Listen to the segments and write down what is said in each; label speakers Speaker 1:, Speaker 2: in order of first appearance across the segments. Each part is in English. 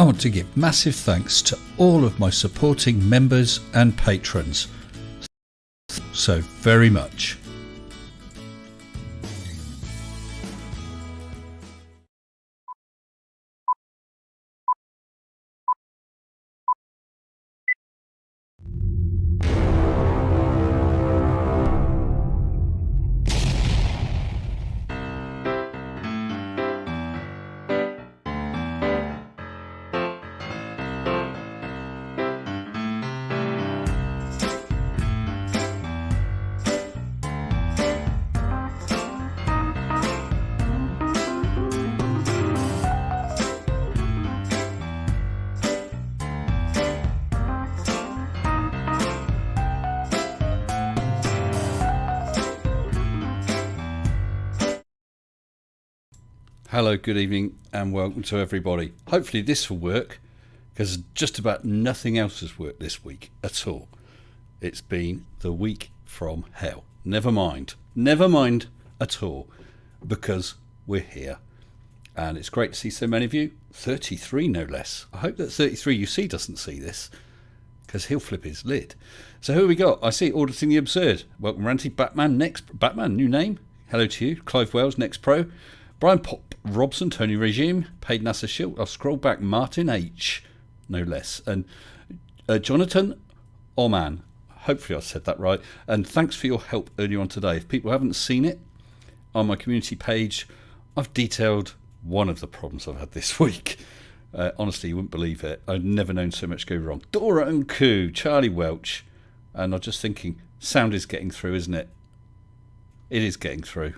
Speaker 1: I want to give massive thanks to all of my supporting members and patrons. So very much. Hello, good evening and welcome to everybody. Hopefully this will work because just about nothing else has worked this week at all. It's been the week from hell. Never mind at all, because we're here and it's great to see so many of you. 33 no less. I hope that 33 you see doesn't see this, because he'll flip his lid. So who we got? I see Auditing the Absurd. Welcome Ranty. Batman, new name. Hello to you. Clive Wells, Next Pro. Brian Pop Robson, Tony Regime, Paid NASA Shield. I'll scroll back. Martin H, no less. And Jonathan Oman. Hopefully I said that right. And thanks for your help earlier on today. If people haven't seen it, on my community page, I've detailed one of the problems I've had this week. Honestly, you wouldn't believe it. I've never known so much go wrong. Dora and Koo, Charlie Welch. And I'm just thinking, sound is getting through, isn't it? It is getting through.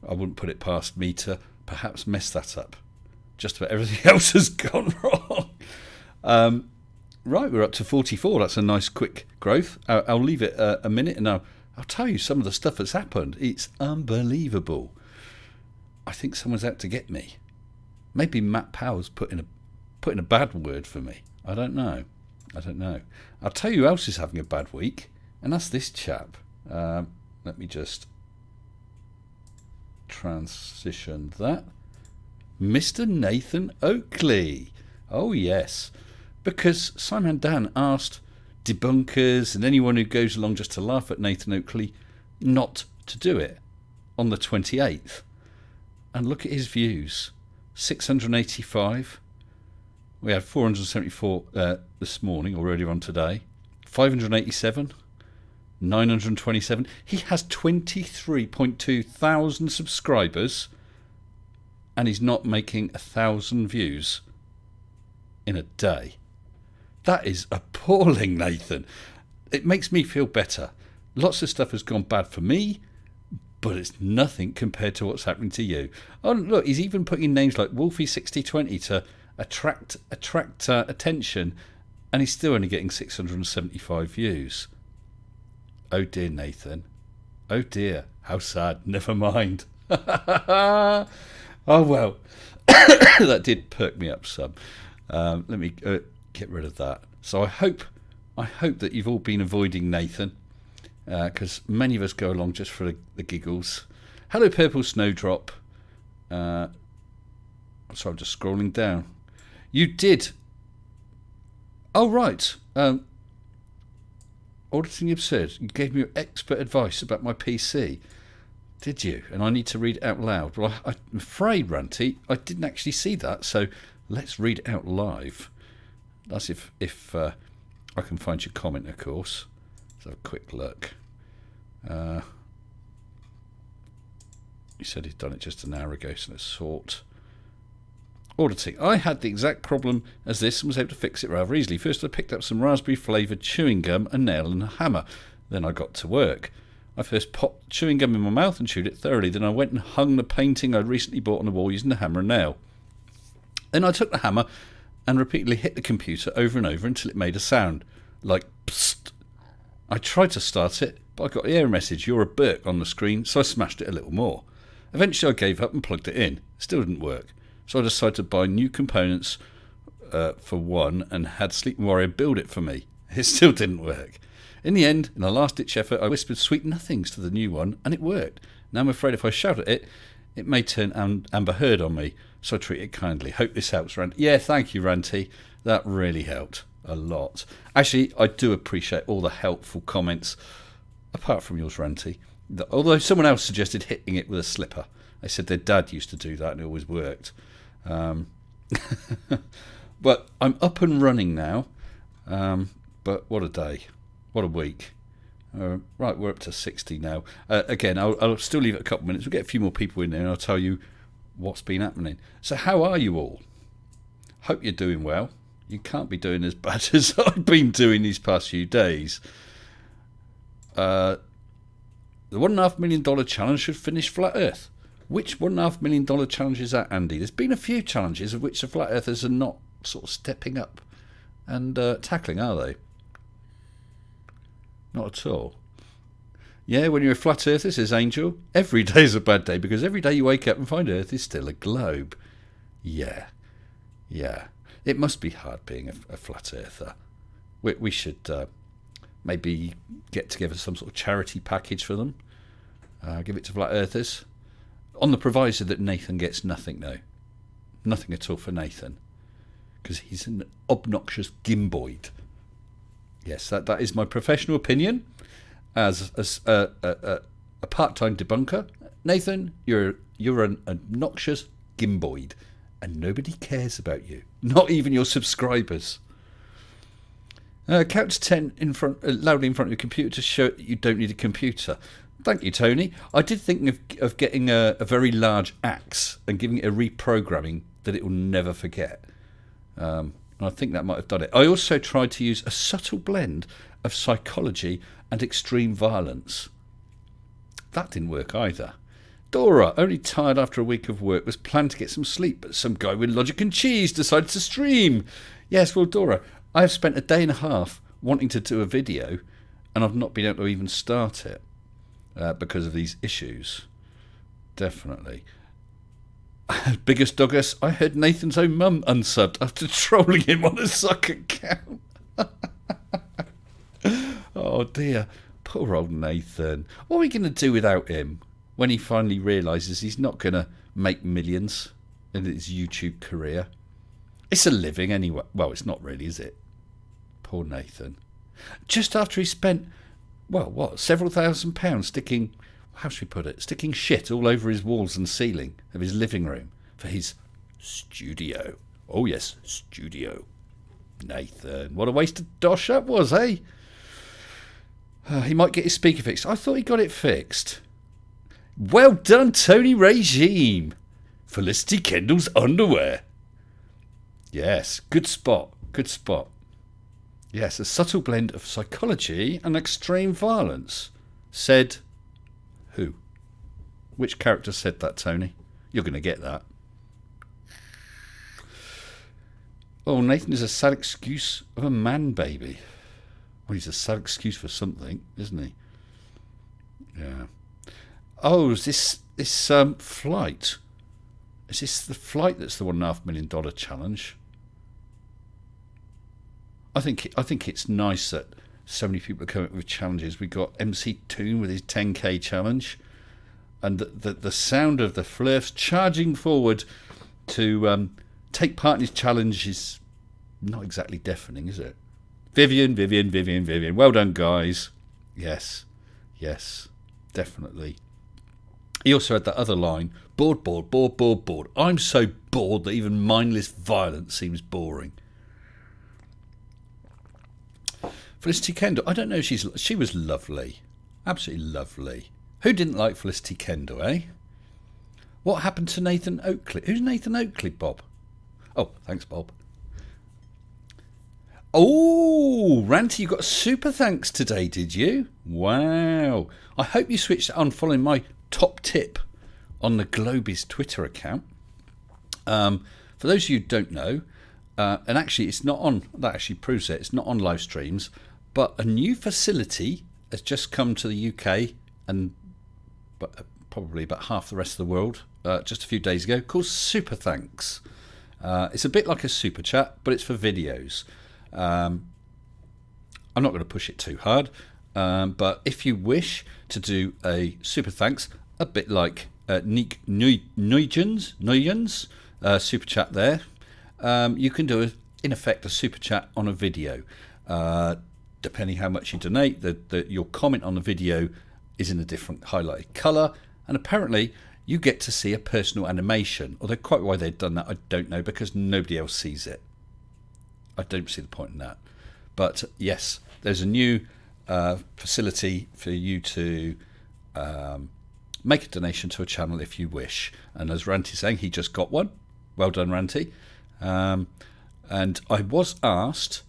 Speaker 1: I wouldn't put it past me to perhaps mess that up. Just about everything else has gone wrong. Right, we're up to 44. That's a nice quick growth. I'll leave it a minute and I'll tell you some of the stuff that's happened. It's unbelievable. I think someone's out to get me. Maybe Matt Powers put in a bad word for me. I don't know. I'll tell you who else is having a bad week, and that's this chap. Let me just transition that. Mr. Nathan Oakley. Oh yes, because Simon Dan asked debunkers and anyone who goes along just to laugh at Nathan Oakley not to do it on the 28th. And look at his views. 685. We had 474 this morning or earlier on today. 587. 927. He has 23.2 thousand subscribers and he's not making 1,000 views in a day. That is appalling, Nathan. It makes me feel better. Lots of stuff has gone bad for me, but it's nothing compared to what's happening to you. Oh look, he's even putting names like Wolfie6020 to attract attention, and he's still only getting 675 views. Oh dear, Nathan. Oh dear. How sad. Never mind. Oh well. That did perk me up some. Let me get rid of that. So I hope that you've all been avoiding Nathan, because many of us go along just for the giggles. Hello, Purple Snowdrop. So I'm just scrolling down. You did. Oh right. Auditing the Absurd, you gave me your expert advice about my PC, did you? And I need to read it out loud. Well, I'm afraid, Ranty, I didn't actually see that, so let's read it out live. That's if I can find your comment, of course. Let's have a quick look. You said he'd done it just an hour ago, so let's sort. Auditing. I had the exact problem as this and was able to fix it rather easily. First I picked up some raspberry flavoured chewing gum, a nail and a hammer. Then I got to work. I first popped chewing gum in my mouth and chewed it thoroughly. Then I went and hung the painting I'd recently bought on the wall using the hammer and nail. Then I took the hammer and repeatedly hit the computer over and over until it made a sound, like psst. I tried to start it, but I got the error message, "You're a Burke," on the screen, so I smashed it a little more. Eventually I gave up and plugged it in. It still didn't work. So I decided to buy new components for one and had Sleep Warrior build it for me. It still didn't work. In the end, in a last-ditch effort, I whispered sweet nothings to the new one and it worked. Now I'm afraid if I shout at it, It may turn Amber Heard on me, so I treat it kindly. Hope this helps, Ranty. Yeah, thank you, Ranty. That really helped a lot. Actually, I do appreciate all the helpful comments, apart from yours, Ranty. Although someone else suggested hitting it with a slipper. They said their dad used to do that and it always worked. But I'm up and running now. But what a day. What a week. Right, we're up to 60 now. Again, I'll still leave it a couple of minutes. We'll get a few more people in there and I'll tell you what's been happening. So how are you all? Hope you're doing well. You can't be doing as bad as I've been doing these past few days. The $1.5 million challenge should finish Flat Earth. Which $1.5 million challenge is that, Andy? There's been a few challenges of which the Flat Earthers are not sort of stepping up and tackling, are they? Not at all. Yeah, when you're a Flat Earther, says Angel, every day's a bad day because every day you wake up and find Earth is still a globe. Yeah. It must be hard being a Flat Earther. We should maybe get together some sort of charity package for them. Give it to Flat Earthers. On the proviso that Nathan gets nothing, though. Nothing at all for Nathan. Because he's an obnoxious gimboid. Yes, that is my professional opinion as a part-time debunker. Nathan, you're an obnoxious gimboid. And nobody cares about you. Not even your subscribers. Count to 10 loudly in front of your computer to show that you don't need a computer. Thank you, Tony. I did think of getting a very large axe and giving it a reprogramming that it will never forget. I think that might have done it. I also tried to use a subtle blend of psychology and extreme violence. That didn't work either. Dora, only tired after a week of work, was planned to get some sleep, but some guy with logic and cheese decided to stream. Yes, well, Dora, I have spent a day and a half wanting to do a video, and I've not been able to even start it. Because of these issues. Definitely. Biggest Douglas, I heard Nathan's own mum unsubbed after trolling him on a sock account. Oh dear. Poor old Nathan. What are we going to do without him when he finally realises he's not going to make millions in his YouTube career? It's a living anyway. Well, it's not really, is it? Poor Nathan. Just after he spent... well, what, several £1,000s sticking, how should we put it, sticking shit all over his walls and ceiling of his living room for his studio. Oh, yes, studio. Nathan, what a waste of dosh that was, eh? He might get his speaker fixed. I thought he got it fixed. Well done, Tony Regime. Felicity Kendall's underwear. Yes, good spot, good spot. Yes, a subtle blend of psychology and extreme violence. Said who? Which character said that, Tony? You're going to get that. Oh, Nathan is a sad excuse of a man baby. Well, he's a sad excuse for something, isn't he? Yeah. Oh, is this flight? Is this the flight that's the $1.5 million challenge? I think it's nice that so many people are coming up with challenges. We got MC Toon with his 10k challenge, and the sound of the Flerfs charging forward to take part in his challenge is not exactly deafening, is it? Vivian. Well done, guys. Yes, definitely. He also had that other line: bored. I'm so bored that even mindless violence seems boring. Felicity Kendall, I don't know, she was lovely. Absolutely lovely. Who didn't like Felicity Kendall, eh? What happened to Nathan Oakley? Who's Nathan Oakley, Bob? Oh, thanks, Bob. Oh, Ranty, you got a super thanks today, did you? Wow. I hope you switched on following my top tip on the Globies Twitter account. For those of you who don't know, and actually it's not on, that actually proves it, it's not on live streams, but a new facility has just come to the UK and probably about half the rest of the world just a few days ago, called Super Thanks. It's a bit like a super chat, but it's for videos. I'm not going to push it too hard, but if you wish to do a super thanks, a bit like Nick Nuygens super chat there. You can do, in effect, a super chat on a video. Depending how much you donate, your comment on the video is in a different highlighted colour, and apparently you get to see a personal animation. Although quite why they've done that, I don't know, because nobody else sees it. I don't see the point in that. But yes, there's a new facility for you to make a donation to a channel if you wish. And as Ranty's saying, he just got one. Well done, Ranty. And I was asked,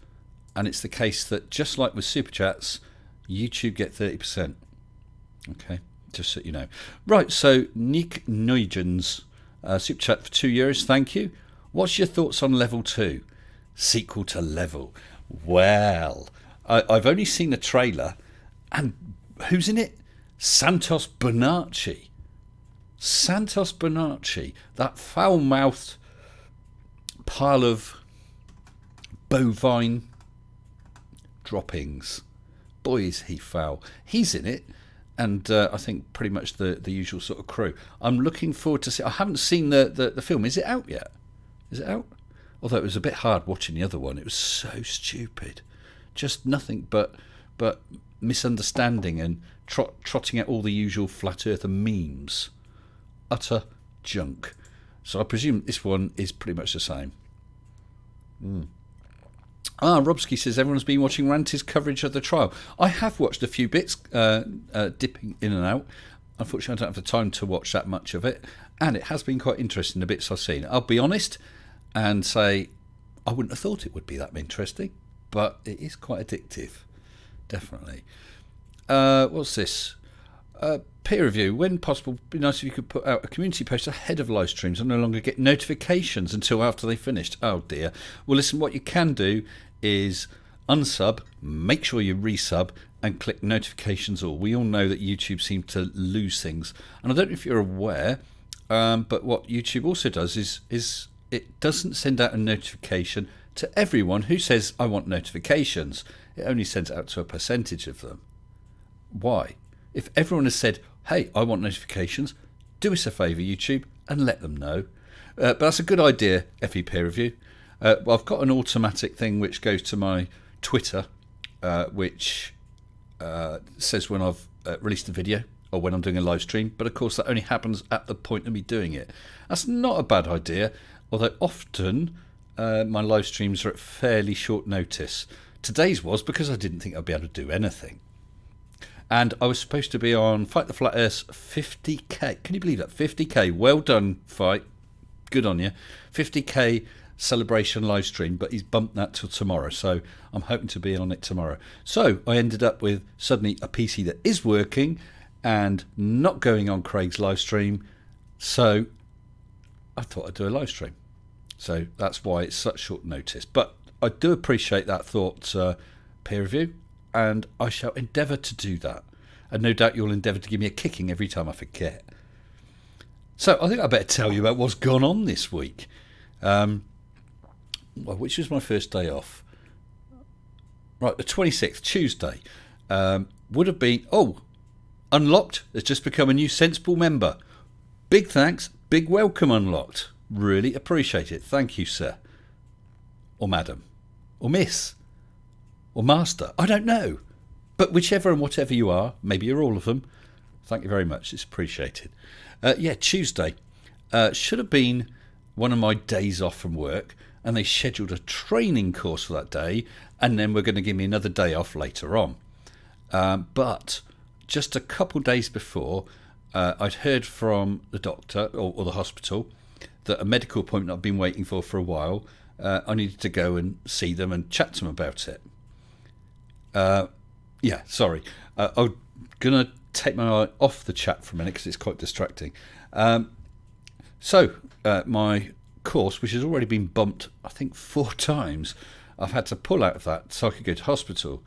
Speaker 1: and it's the case that just like with Super Chats, YouTube get 30%. Okay, just so you know. Right, so Nick Nuygens, Super Chat for €2, thank you. What's your thoughts on Level 2? Sequel to Level. Well, I've only seen the trailer, and who's in it? Santos Bonacci. Santos Bonacci, that foul-mouthed pile of bovine droppings. Boy, is he foul. He's in it, and I think pretty much the usual sort of crew. I'm looking forward to see. I haven't seen the film. Is it out yet? Is it out? Although it was a bit hard watching the other one. It was so stupid. Just nothing but misunderstanding and trotting out all the usual flat earther memes. Utter junk. So I presume this one is pretty much the same. Robski says everyone's been watching Ranty's coverage of the trial. I have watched a few bits, dipping in and out. Unfortunately, I don't have the time to watch that much of it, and it has been quite interesting, the bits I've seen. I'll be honest and say I wouldn't have thought it would be that interesting, but it is quite addictive, definitely. What's this? Peer review. When possible, it'd be nice if you could put out a community post ahead of live streams and no longer get notifications until after they finished. Oh dear. Well, listen, what you can do is unsub, make sure you resub, and click notifications all. We all know that YouTube seems to lose things, and I don't know if you're aware, but what YouTube also does is it doesn't send out a notification to everyone who says I want notifications. It only sends it out to a percentage of them. Why? If everyone has said, hey, I want notifications, do us a favour, YouTube, and let them know. But that's a good idea, FE Peer Review. Well, I've got an automatic thing which goes to my Twitter, which says when I've released a video or when I'm doing a live stream. But of course, that only happens at the point of me doing it. That's not a bad idea, although often my live streams are at fairly short notice. Today's was because I didn't think I'd be able to do anything. And I was supposed to be on Fight the Flat Earth's 50k. Can you believe that? 50k. Well done, Fight. Good on you. 50k celebration live stream, but he's bumped that till tomorrow. So I'm hoping to be on it tomorrow. So I ended up with suddenly a PC that is working and not going on Craig's live stream. So I thought I'd do a live stream. So that's why it's such short notice. But I do appreciate that thought, peer review. And I shall endeavour to do that. And no doubt you'll endeavour to give me a kicking every time I forget. So I think I better tell you about what's gone on this week. Well, which was my first day off? Right, the 26th, Tuesday. Would have been... Oh, Unlocked has just become a new Sensible member. Big thanks, big welcome, Unlocked. Really appreciate it. Thank you, sir. Or madam. Or miss. Or master, I don't know. But whichever and whatever you are, maybe you're all of them, thank you very much, it's appreciated. Tuesday. Should have been one of my days off from work, and they scheduled a training course for that day, and then we're going to give me another day off later on. But just a couple days before, I'd heard from the doctor, or the hospital, that a medical appointment I've been waiting for a while, I needed to go and see them and chat to them about it. I'm going to take my eye off the chat for a minute because it's quite distracting. So my course, which has already been bumped, I think 4 times, I've had to pull out of that so I could go to hospital.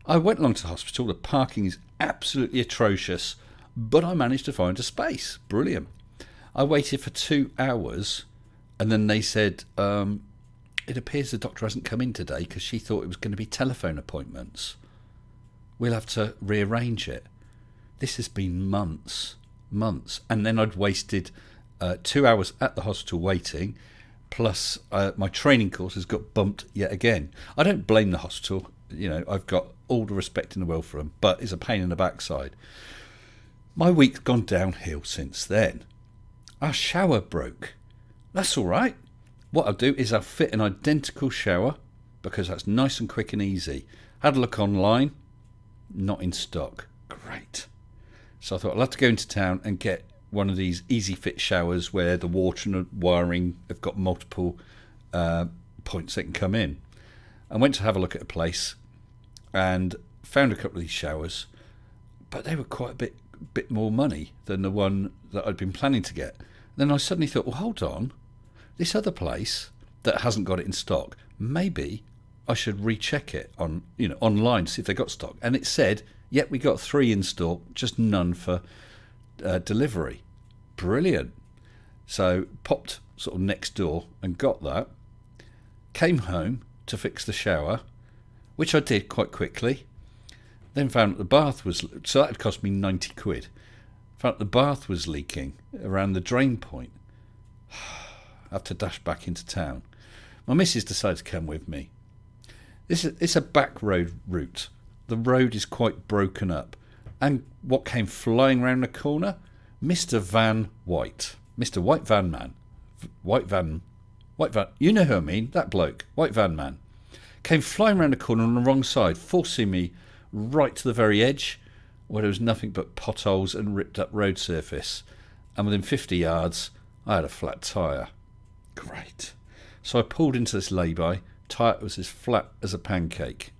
Speaker 1: I went along to the hospital. The parking is absolutely atrocious, but I managed to find a space. Brilliant. I waited for 2 hours, and then they said... it appears the doctor hasn't come in today because she thought it was going to be telephone appointments. We'll have to rearrange it. This has been months months. And then I'd wasted 2 hours at the hospital waiting, plus my training course has got bumped yet again. I don't blame the hospital. I've got all the respect in the world for them, but it's a pain in the backside. My week's gone downhill since then. Our shower broke. That's all right. What I'll do is I'll fit an identical shower because that's nice and quick and easy. Had a look online, not in stock. Great. So I thought I'll have to go into town and get one of these easy fit showers where the water and the wiring have got multiple points that can come in. I went to have a look at a place and found a couple of these showers, but they were quite a bit more money than the one that I'd been planning to get. Then I suddenly thought, well, hold on, this other place that hasn't got it in stock, maybe I should recheck it on online to see if they got stock. And it said, yep, we got 3 in stock, just none for delivery. Brilliant. So popped sort of next door and got that. Came home to fix the shower, which I did quite quickly. Then found that the bath was, so that had cost me 90 quid. Found that the bath was leaking around the drain point. I have to dash back into town. My missus decided to come with me. It's a back road route. The road is quite broken up. And what came flying round the corner? Mr. Van White. Mr. White Van Man. White Van. You know who I mean, that bloke. White Van Man. Came flying round the corner on the wrong side, forcing me right to the very edge where there was nothing but potholes and ripped up road surface. And within 50 yards, I had a flat tyre. Great. So I pulled into this lay-by. Tyre was as flat as a pancake.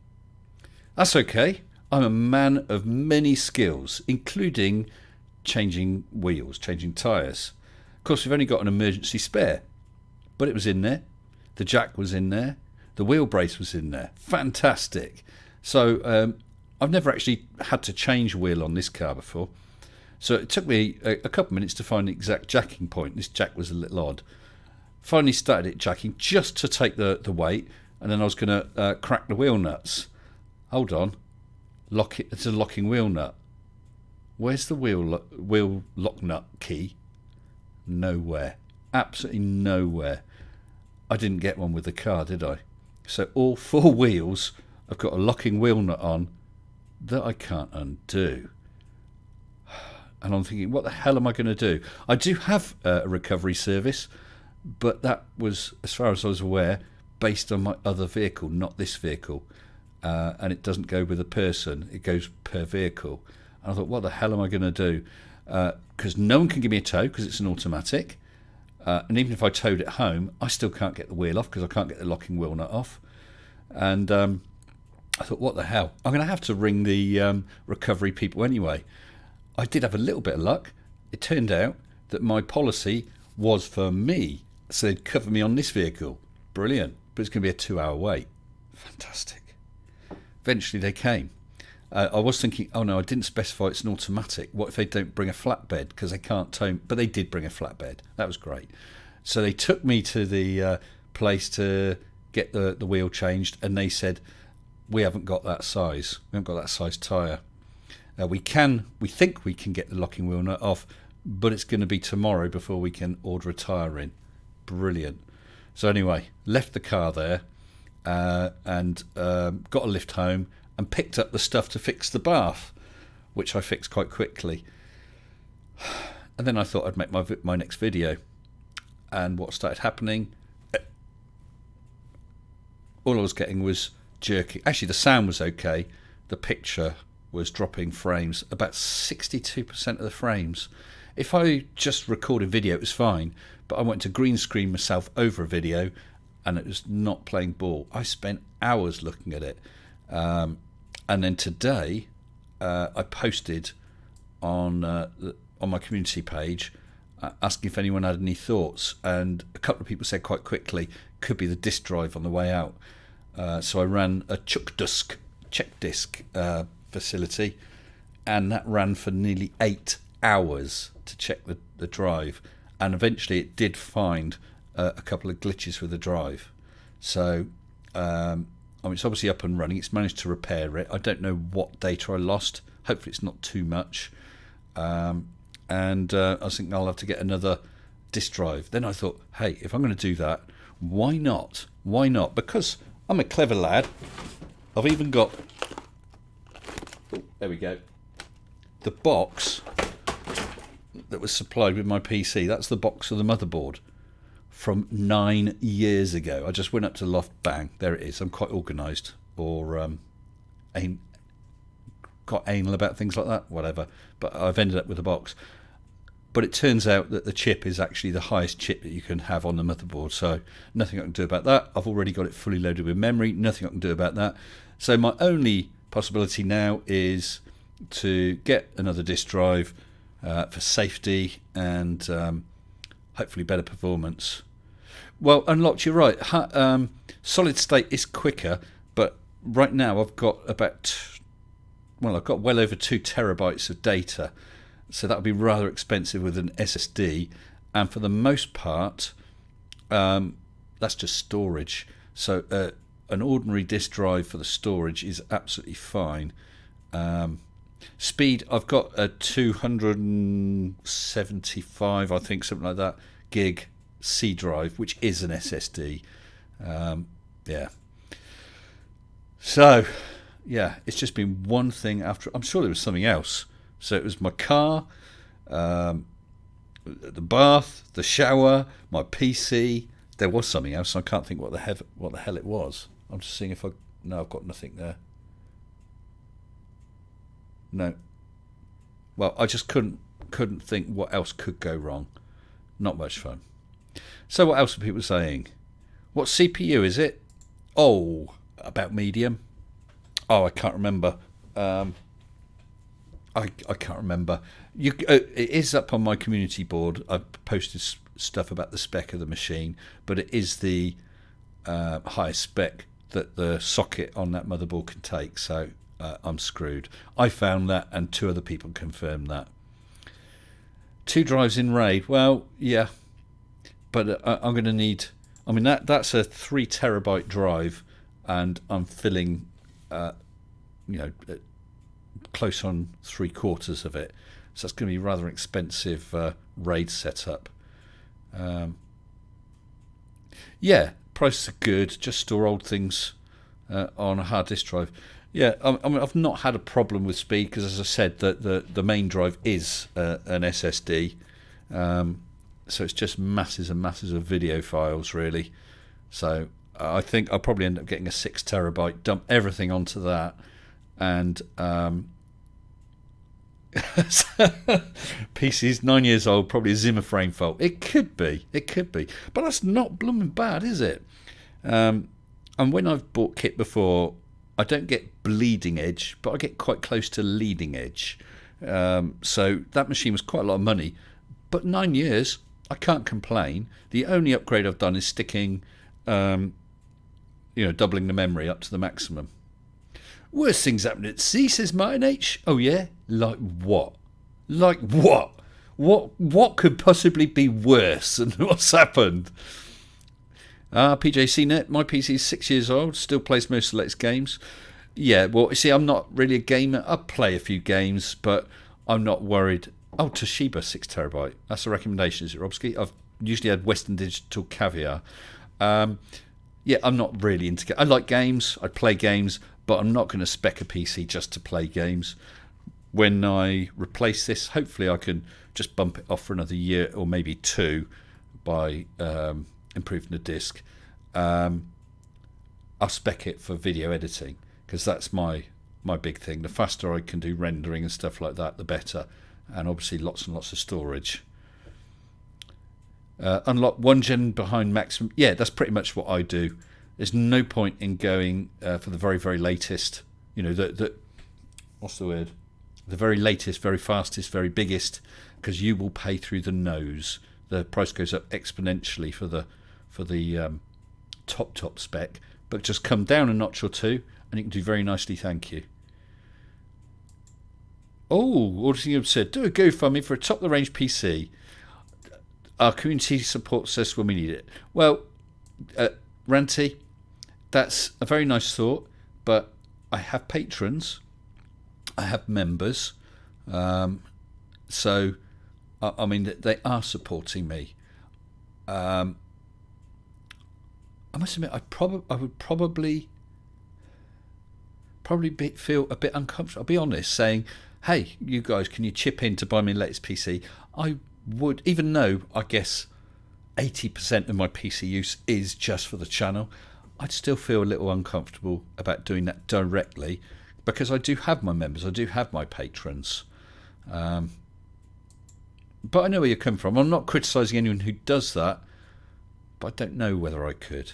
Speaker 1: That's okay. I'm a man of many skills, including changing wheels, changing tyres. Of course, we've only got an emergency spare, but it was in there. The jack was in there. The wheel brace was in there. Fantastic. So I've never actually had to change a wheel on this car before. So it took me a couple of minutes to find the exact jacking point. This jack was a little odd. Finally started it jacking just to take the weight, and then I was going to crack the wheel nuts. Hold on. It's a locking wheel nut. Where's the wheel lock nut key? Nowhere. Absolutely nowhere. I didn't get one with the car, did I? So all 4 wheels have got a locking wheel nut on that I can't undo. And I'm thinking, what the hell am I going to do? I do have a recovery service, but that was, as far as I was aware, based on my other vehicle, not this vehicle. And it doesn't go with a person, it goes per vehicle. And I thought, what the hell am I going to do? Because no one can give me a tow because it's an automatic. And even if I towed it home, I still can't get the wheel off because I can't get the locking wheel nut off. And I thought, what the hell? I'm going to have to ring the recovery people anyway. I did have a little bit of luck. It turned out that my policy was for me. So they'd cover me on this vehicle. Brilliant. But it's going to be a 2-hour wait. Fantastic. Eventually they came. I was thinking, oh no, I didn't specify it's an automatic. What if they don't bring a flatbed? Because they can't tow. But they did bring a flatbed. That was great. So they took me to the place to get the wheel changed. And they said, we haven't got that size. We haven't got that size tyre. We think we can get the locking wheel nut off, but it's going to be tomorrow before we can order a tyre in. Brilliant. So anyway, left the car there and got a lift home and picked up the stuff to fix the bath, which I fixed quite quickly. And then I thought I'd make my next video. And what started happening, all I was getting was jerking. Actually, the sound was okay. The picture was dropping frames, about 62% of the frames. If I just recorded video, it was fine. But I went to green screen myself over a video and it was not playing ball. I spent hours looking at it. And then today, I posted on my community page asking if anyone had any thoughts. And a couple of people said quite quickly, could be the disk drive on the way out. So I ran a check disk facility, and that ran for nearly 8 hours to check the drive. And eventually it did find a couple of glitches with the drive. So it's obviously up and running. It's managed to repair it. I don't know what data I lost. Hopefully it's not too much. and I was thinking I'll have to get another disk drive. Then I thought, hey, if I'm going to do that, why not? Why not? Because I'm a clever lad. I've even got, there we go, the box that was supplied with my PC. That's the box of the motherboard from 9 years ago. I just went up to the loft, bang, there it is. I'm quite organised, or quite anal about things like that, whatever. But I've ended up with a box. But it turns out that the chip is actually the highest chip that you can have on the motherboard. So nothing I can do about that. I've already got it fully loaded with memory. Nothing I can do about that. So my only possibility now is to get another disk drive for safety and hopefully better performance. Well, Unlocked, you're right. Solid state is quicker, but right now I've got I've got well over 2 terabytes of data. So that would be rather expensive with an SSD, and for the most part, that's just storage. So an ordinary disk drive for the storage is absolutely fine. Speed, I've got a 275, I think, something like that, gig C drive, which is an SSD. Yeah. So, yeah, it's just been one thing after. I'm sure there was something else. So it was my car, the bath, the shower, my PC. There was something else. I can't think what the hell it was. I'm just seeing if no, I've got nothing there. No. Well, I just couldn't think what else could go wrong. Not much fun. So what else are people saying? What CPU is it? Oh, about medium. Oh, I can't remember. I can't remember. It is up on my community board. I've posted stuff about the spec of the machine, but it is the highest spec that the socket on that motherboard can take. So I'm screwed. I found that, and 2 other people confirmed that. 2 drives in RAID. Well, yeah, but I'm going to need. I mean, that's a 3 terabyte drive, and I'm filling, close on 3/4 of it. So that's going to be rather expensive RAID setup. Yeah, prices are good. Just store old things on a hard disk drive. Yeah, I mean, I've not had a problem with speed because, as I said, the main drive is an SSD. So it's just masses and masses of video files, really. So I think I'll probably end up getting a 6 terabyte, dump everything onto that, and PC's 9 years old, probably a Zimmer frame fault. It could be, but that's not blooming bad, is it? And when I've bought kit before, I don't get bleeding edge, but I get quite close to leading edge. So that machine was quite a lot of money, but 9 years, I can't complain. The only upgrade I've done is sticking, doubling the memory up to the maximum. Worst things happen at sea, says Martin H. Oh yeah? Like what? Like what? What could possibly be worse than what's happened? PJCnet, my PC is 6 years old, still plays most of its games. Yeah, well, you see, I'm not really a gamer. I play a few games, but I'm not worried. Oh, Toshiba, 6 terabyte. That's a recommendation, is it, Robski? I've usually had Western Digital Caviar. Yeah, I'm not really into games. I like games, I play games, but I'm not going to spec a PC just to play games. When I replace this, hopefully I can just bump it off for another year or maybe 2 by improving the disk. I'll spec it for video editing because that's my big thing. The faster I can do rendering and stuff like that, the better. And obviously lots and lots of storage. Unlock 1 gen behind maximum. Yeah, that's pretty much what I do. There's no point in going for the very, very latest. What's the word? The very latest, very fastest, very biggest, because you will pay through the nose. The price goes up exponentially for the top spec, but just come down a notch or 2, and you can do very nicely. Thank you. Oh, Auditing said, do a GoFundMe for a top-of-the-range PC. Our community supports us when we need it. Well, Ranty, that's a very nice thought, but I have patrons, I have members, so I mean, they are supporting me. I must admit, I would probably feel a bit uncomfortable. I'll be honest, saying, "Hey, you guys, can you chip in to buy me the latest PC?" I would, even though I guess 80% of my PC use is just for the channel, I'd still feel a little uncomfortable about doing that directly, because I do have my members, I do have my patrons. But I know where you're coming from. I'm not criticising anyone who does that, but I don't know whether I could.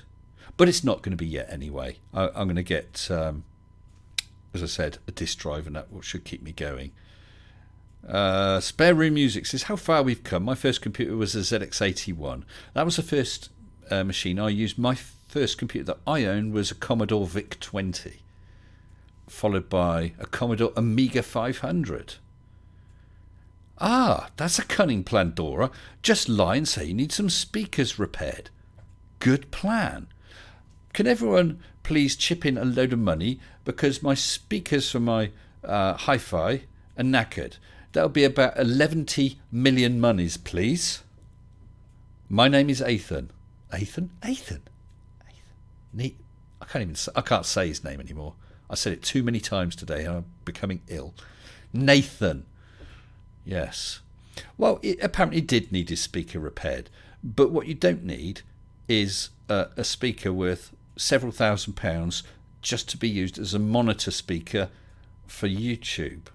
Speaker 1: But it's not going to be yet anyway. I'm going to get, as I said, a disk drive, and that should keep me going. Spare Room Music says, how far we've come. My first computer was a ZX81. That was the first machine I used. My first computer that I owned was a Commodore VIC-20, followed by a Commodore Amiga 500. Ah, that's a cunning plan, Dora. Just lie and say you need some speakers repaired. Good plan. Can everyone please chip in a load of money, because my speakers for my hi-fi are knackered. That'll be about 11 million monies, please. My name is Ethan. Ethan? I can't say his name anymore. I said it too many times today and I'm becoming ill. Nathan. Yes. Well, it apparently did need his speaker repaired. But what you don't need is a speaker worth several £1,000s just to be used as a monitor speaker for YouTube.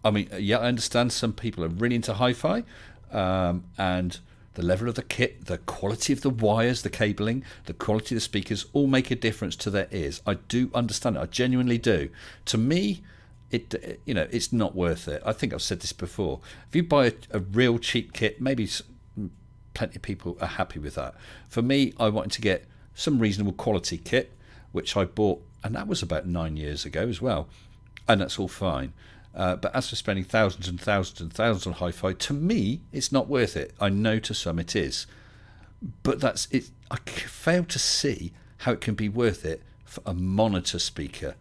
Speaker 1: I mean, yeah, I understand some people are really into hi-fi, and the level of the kit, the quality of the wires, the cabling, the quality of the speakers all make a difference to their ears. I do understand it. I genuinely do. To me, it's not worth it. I think I've said this before. If you buy a real cheap kit, maybe plenty of people are happy with that. For me, I wanted to get some reasonable quality kit, which I bought, and that was about 9 years ago as well, and that's all fine. But as for spending thousands and thousands and thousands on hi-fi, to me, it's not worth it. I know to some it is. But that's it. I fail to see how it can be worth it for a monitor speaker,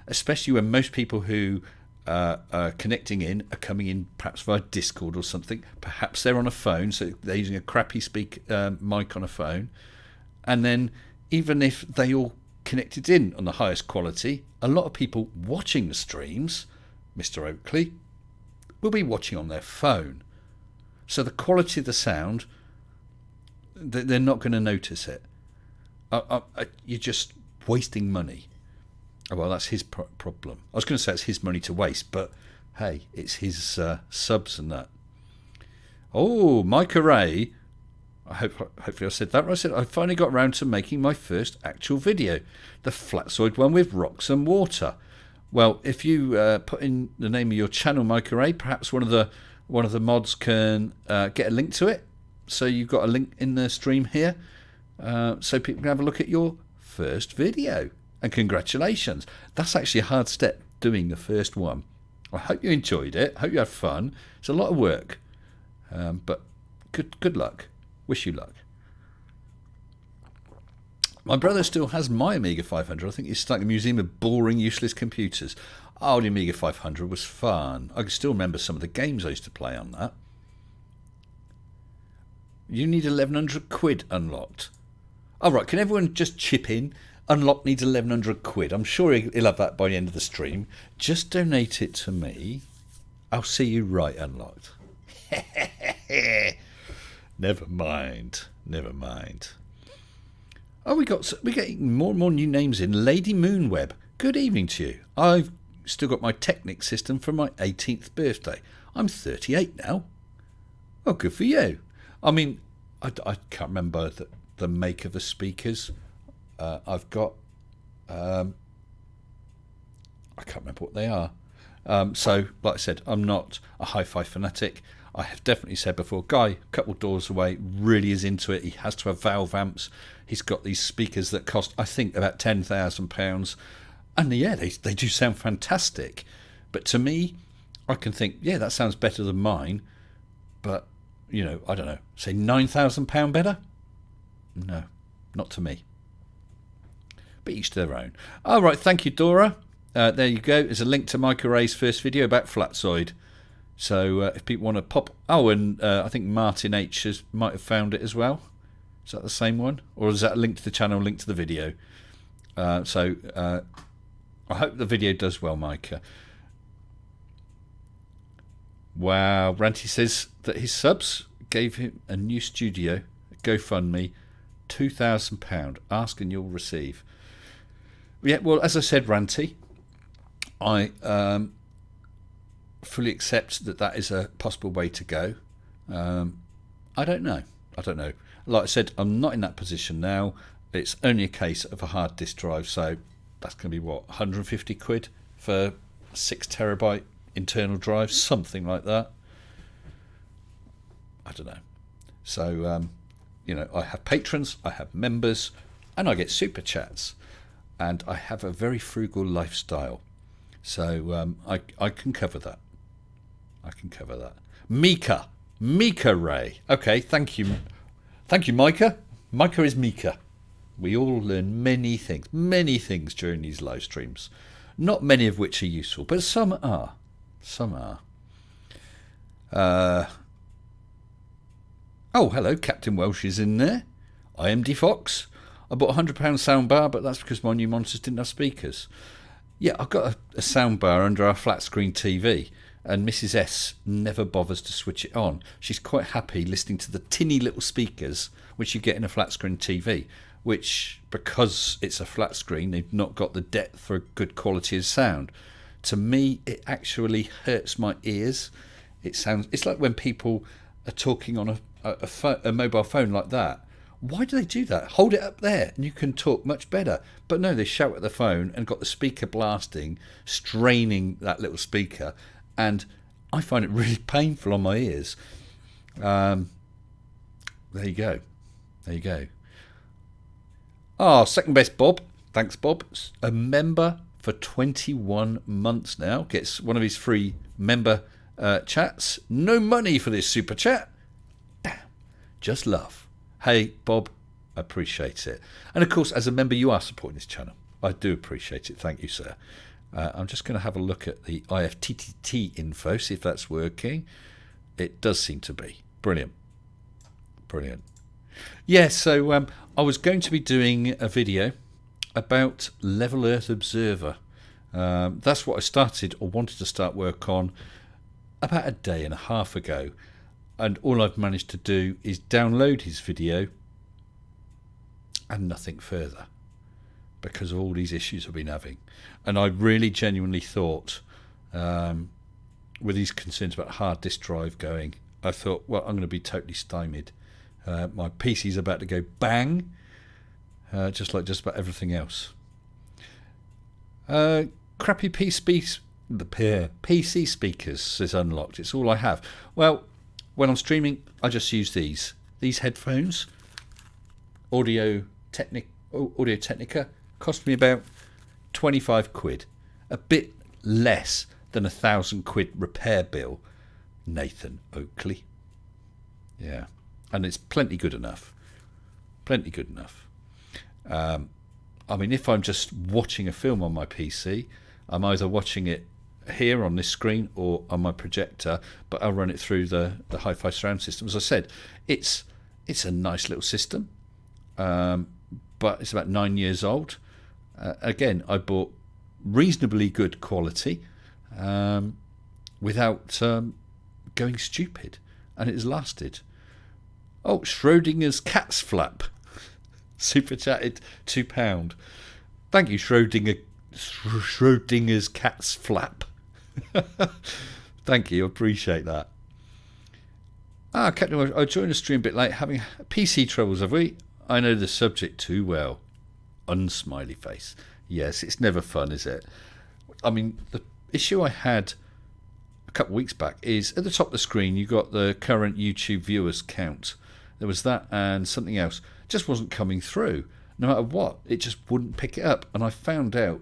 Speaker 1: especially when most people who are connecting in are coming in perhaps via Discord or something. Perhaps they're on a phone, so they're using a crappy mic on a phone. And then even if they all connected in on the highest quality, a lot of people watching the streams, Mr. Oakley, will be watching on their phone. So the quality of the sound, they're not going to notice it. You're just wasting money. Oh, well, that's his problem. I was going to say it's his money to waste, but hey, it's his subs and that. Oh, Mike Array. Hopefully I said that right. I said I finally got around to making my first actual video, the Flatsoid one with rocks and water. Well, if you put in the name of your channel, Mike Array, perhaps one of the mods can get a link to it. So you've got a link in the stream here, so people can have a look at your first video. And congratulations! That's actually a hard step, doing the first one. I hope you enjoyed it. I hope you had fun. It's a lot of work, but good luck. Wish you luck. My brother still has my Amiga 500. I think he's stuck in a museum of boring, useless computers. Oh, the Amiga 500 was fun. I can still remember some of the games I used to play on that. You need 1,100 quid unlocked. All right, can everyone just chip in? Unlocked needs 1,100 quid. I'm sure he'll have that by the end of the stream. Just donate it to me. I'll see you right, Unlocked. Never mind. Oh, we're getting more and more new names in. Lady Moonweb. Good evening to you. I've still got my Technic system from my 18th birthday. I'm 38 now. Oh, good for you. I mean, I can't remember the make of the speakers. I've got... I can't remember what they are. So, like I said, I'm not a hi-fi fanatic. I have definitely said before, Guy, a couple of doors away, really is into it. He has to have valve amps. He's got these speakers that cost, I think, about £10,000. And yeah, they do sound fantastic. But to me, I can think, yeah, that sounds better than mine. But, you know, I don't know, say £9,000 better? No, not to me. But each to their own. All right, thank you, Dora. There you go. There's a link to Mike Array's first video about Flatsoid. So if people want to pop... Oh, and I think Martin H might have found it as well. Is that the same one? Or is that a link to the channel, link to the video? So I hope the video does well, Micah. Wow, Ranty says that his subs gave him a new studio, GoFundMe, £2,000. Ask and you'll receive. Yeah, well, as I said, Ranty, I fully accept that that is a possible way to go. I don't know. Like I said, I'm not in that position now. It's only a case of a hard disk drive, so that's going to be what, 150 quid for 6 terabyte internal drive, something like that. I don't know. So I have patrons, I have members, and I get super chats, and I have a very frugal lifestyle, so I can cover that. Mika Ray. Okay, thank you, Micah. Micah is Mika. We all learn many things during these live streams, not many of which are useful, but some are. Oh, hello, Captain Welsh is in there. I am DeFox. I bought a £100 soundbar, but that's because my new monitors didn't have speakers. Yeah, I've got a soundbar under our flat screen TV, and Mrs. S never bothers to switch it on. She's quite happy listening to the tinny little speakers which you get in a flat screen TV, which, because it's a flat screen, they've not got the depth for a good quality of sound. To me, it actually hurts my ears. It's like when people are talking on a mobile phone like that. Why do they do that? Hold it up there and you can talk much better. But no, they shout at the phone and got the speaker blasting, straining that little speaker, and I find it really painful on my ears. There you go. Oh, second best Bob. Thanks, Bob. A member for 21 months now. Gets one of his free member chats. No money for this super chat. Damn. Just love. Hey, Bob, I appreciate it. And of course, as a member, you are supporting this channel. I do appreciate it. Thank you, sir. I'm just going to have a look at the IFTTT info, see if that's working. It does seem to be. Brilliant. Yeah, so I was going to be doing a video about Level Earth Observer. That's what I started or wanted to start work on about a day and a half ago. And all I've managed to do is download his video and nothing further, because of all these issues I've been having. And I really genuinely thought, with these concerns about hard disk drive going, I thought, well, I'm going to be totally stymied. My PC's about to go bang, just like just about everything else. Crappy PC speakers is unlocked. It's all I have. Well, when I'm streaming, I just use these headphones. Audio Technica cost me about 25 quid, a bit less than £1,000 repair bill. Nathan Oakley. Yeah, and it's plenty good enough. I mean, if I'm just watching a film on my PC, I'm either watching it here on this screen or on my projector, but I'll run it through the hi-fi surround system. As I said, it's a nice little system, but it's about 9 years old. Again, I bought reasonably good quality without going stupid, and it has lasted. Oh, Schrodinger's cat's flap super chatted £2. Thank you, Schrodinger's cat's flap. Thank you, appreciate that. Captain, I joined the stream a bit late, having PC troubles, have we? I know the subject too well. Unsmiley face. Yes, it's never fun, is it? I mean, the issue I had a couple of weeks back is at the top of the screen you got the current YouTube viewers count. There was that and something else. Just wasn't coming through. No matter what, it just wouldn't pick it up. And I found out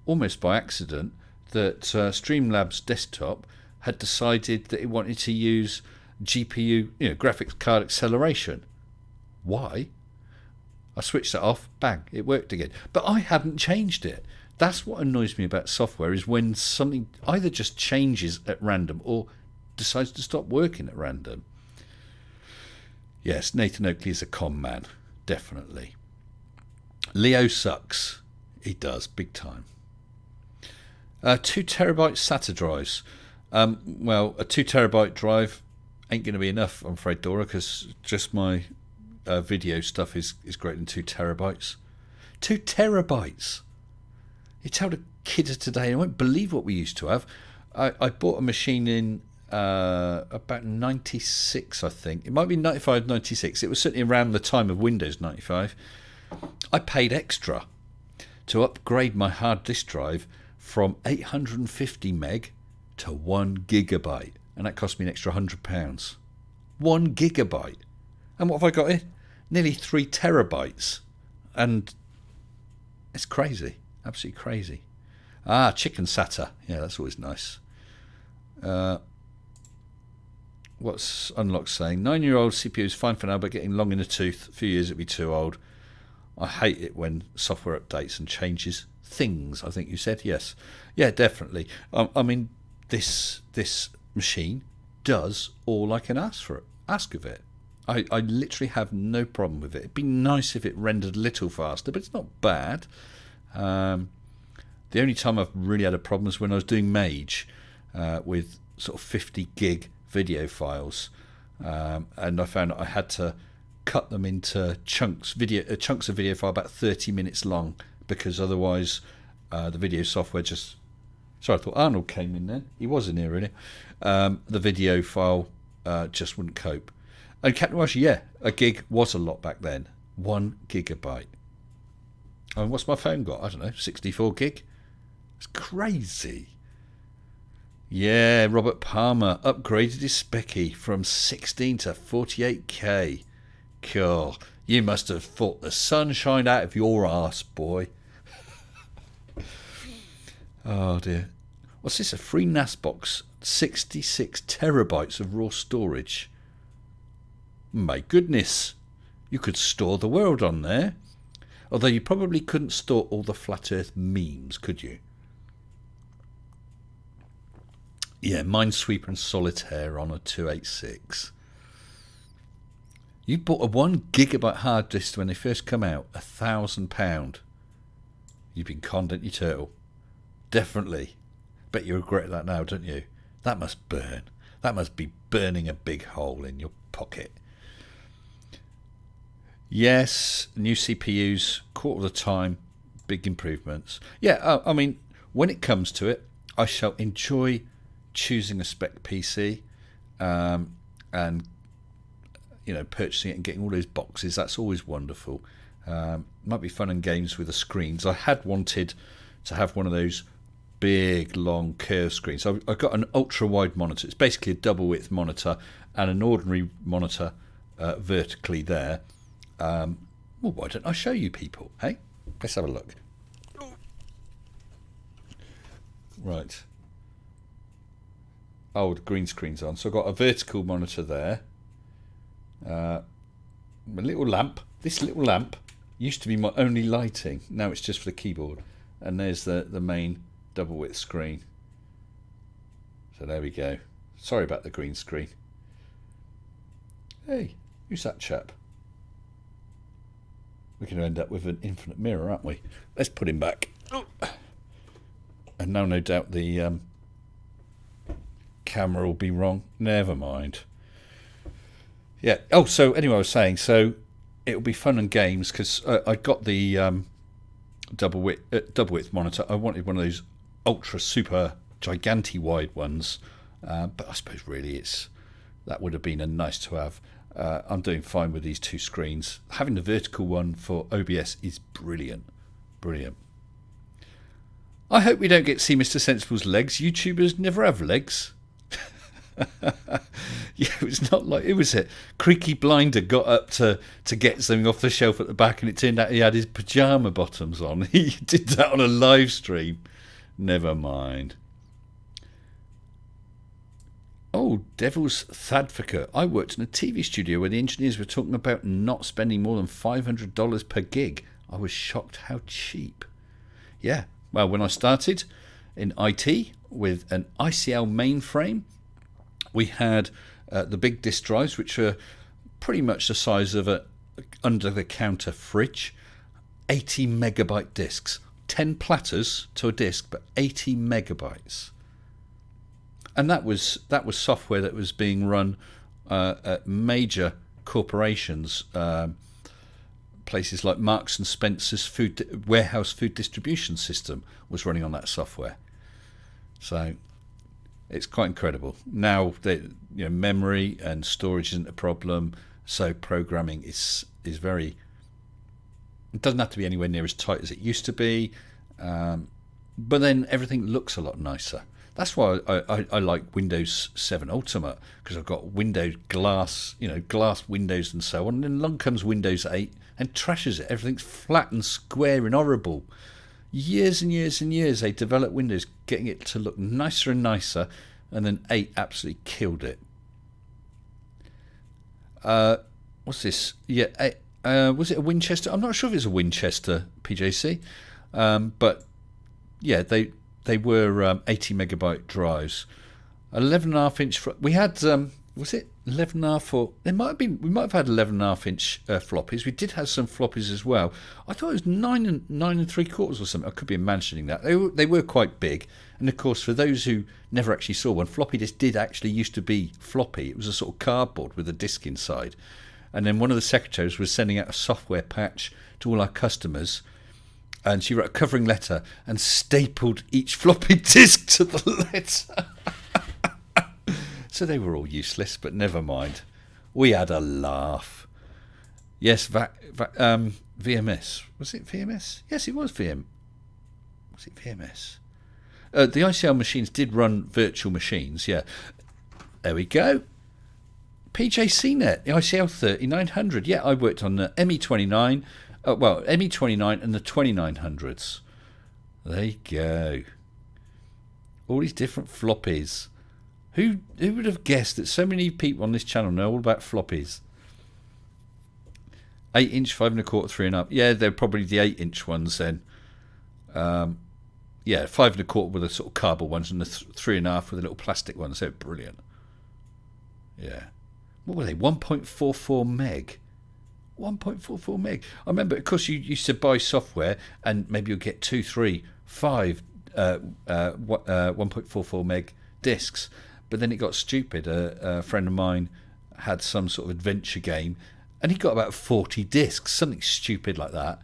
Speaker 1: almost by accident that Streamlabs Desktop had decided that it wanted to use GPU, graphics card acceleration. Why? I switched it off, bang, it worked again. But I hadn't changed it. That's what annoys me about software, is when something either just changes at random or decides to stop working at random. Yes, Nathan Oakley is a con man, definitely. Leo sucks. He does, big time. 2 terabyte SATA drives. Well, a 2 terabyte drive ain't going to be enough, I'm afraid, Dora, because just my video stuff is greater than 2 terabytes. 2 terabytes! You tell the kids today, I won't believe what we used to have. I bought a machine in about 96, I think. It might be 95, 96. It was certainly around the time of Windows 95. I paid extra to upgrade my hard disk drive from 850 meg to 1 gigabyte. And that cost me an extra £100. 1 gigabyte. And what have I got in? Nearly 3 terabytes. And it's crazy. Absolutely crazy. Chicken SATA. Yeah, that's always nice. What's Unlock saying? 9-year-old CPU is fine for now, but getting long in the tooth. A few years it'll be too old. I hate it when software updates and changes things, I think you said. Yes. Yeah, definitely. I mean, this machine does all I can ask of it. I literally have no problem with it. It'd be nice if it rendered a little faster, but it's not bad. The only time I've really had a problem is when I was doing Mage with sort of 50 gig video files, and I found I had to cut them into chunks of video file about 30 minutes long, because otherwise the video software just... Sorry, I thought Arnold came in then. He was in here, really. The video file just wouldn't cope. And Captain Welsh, yeah, a gig was a lot back then. 1 gigabyte. And what's my phone got? I don't know, 64 gig? It's crazy. Yeah, Robert Palmer upgraded his Specky from 16 to 48k. Cool. You must have thought the sunshine out of your arse, boy. Oh dear. What's this? A free NAS box? 66 terabytes of raw storage. My goodness. You could store the world on there. Although you probably couldn't store all the flat earth memes, could you? Yeah, Minesweeper and Solitaire on a 286. You bought a 1 gigabyte hard disk when they first come out, £1,000. You've been conned, ain't you, turtle? Definitely. Bet you regret that now, don't you? That must burn. That must be burning a big hole in your pocket. Yes, new CPUs, quarter of the time, big improvements. Yeah, I mean, when it comes to it, I shall enjoy choosing a spec PC and, you know, purchasing it and getting all those boxes. That's always wonderful. Might be fun and games with the screens. I had wanted to have one of those big, long curved screens. So I've got an ultra-wide monitor. It's basically a double-width monitor and an ordinary monitor vertically there. Well, why don't I show you people? Hey, let's have a look. Right. Oh, the green screen's on. So I've got a vertical monitor there. A little lamp. This little lamp used to be my only lighting. Now it's just for the keyboard. And there's the main double width screen. So there we go. Sorry about the green screen. Hey, who's that chap? We're going to end up with an infinite mirror, aren't we? Let's put him back. And now no doubt the camera will be wrong. Never mind. Yeah. Oh, so anyway, I was saying, so it'll be fun and games because I got the double width monitor. I wanted one of those ultra super gigantic wide ones, but I suppose really that would have been a nice to have. I'm doing fine with these two screens. Having the vertical one for OBS is brilliant. Brilliant. I hope we don't get to see Mr. Sensible's legs. YouTubers never have legs. Yeah, it was not like, it was it. Creaky Blinder got up to get something off the shelf at the back, and it turned out he had his pyjama bottoms on. He did that on a live stream. Never mind. Oh, Devil's Thadvocate. I worked in a TV studio where the engineers were talking about not spending more than $500 per gig. I was shocked how cheap. Yeah, Well, when I started in IT with an ICL mainframe, we had the big disk drives, which are pretty much the size of a under-the-counter fridge, 80 megabyte disks, 10 platters to a disk, but 80 megabytes. And that was software that was being run at major corporations, places like Marks and Spencer's warehouse food distribution system was running on that software. So it's quite incredible. Now memory and storage isn't a problem, so programming is very. It doesn't have to be anywhere near as tight as it used to be, but then everything looks a lot nicer. That's why I like Windows 7 Ultimate, because I've got Windows glass windows and so on. And then along comes Windows 8 and trashes it. Everything's flat and square and horrible. Years and years and years they developed Windows, getting it to look nicer and nicer, and then 8 absolutely killed it. What's this? Yeah, was it a Winchester? I'm not sure if it's a Winchester PJC, but yeah, they were 80 megabyte drives, 11.5 inch. We had was it 11.5 or we might have had 11.5 inch floppies. We did have some floppies as well. I thought it was 9 3/4 or something. I could be imagining that. They were quite big, and of course, for those who never actually saw one, floppy disk did actually used to be floppy. It was a sort of cardboard with a disk inside, and then one of the secretaries was sending out a software patch to all our customers. And she wrote a covering letter and stapled each floppy disk to the letter. So they were all useless, but never mind. We had a laugh. Yes, VMS. Was it VMS? Yes, it was VM. Was it VMS? The ICL machines did run virtual machines, yeah. There we go. PJCnet, the ICL 3900. Yeah, I worked on the ME29. ME29 and the 2900s. There you go. All these different floppies. Who would have guessed that so many people on this channel know all about floppies? 8 inch, 5 1/4, 3 1/2. Yeah, they're probably the 8 inch ones then. 5 1/4 with the sort of cardboard ones, and the 3 1/2 with the little plastic ones. They're brilliant. Yeah. What were they? 1.44 meg. 1.44 meg. I remember, of course, you used to buy software and maybe you'll get 2, 3, 5 1.44 meg discs, but then it got stupid. A friend of mine had some sort of adventure game and he got about 40 discs, something stupid like that.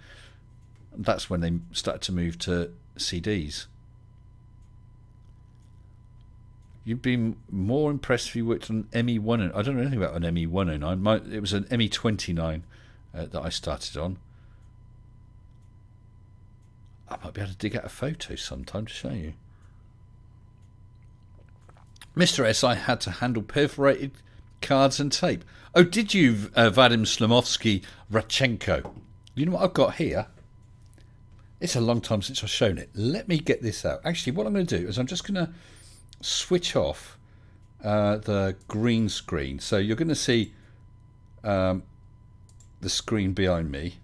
Speaker 1: That's when they started to move to CDs. You'd be more impressed if you worked on ME1. I don't know anything about an ME109. It was an ME29 that I started on. I might be able to dig out a photo sometime to show you. Mr. S, I had to handle perforated cards and tape. Oh, did you, Vadim Slomovsky Radchenko? You know what I've got here? It's a long time since I've shown it. Let me get this out. Actually, what I'm going to do is I'm just going to switch off the green screen. So you're going to see the screen behind me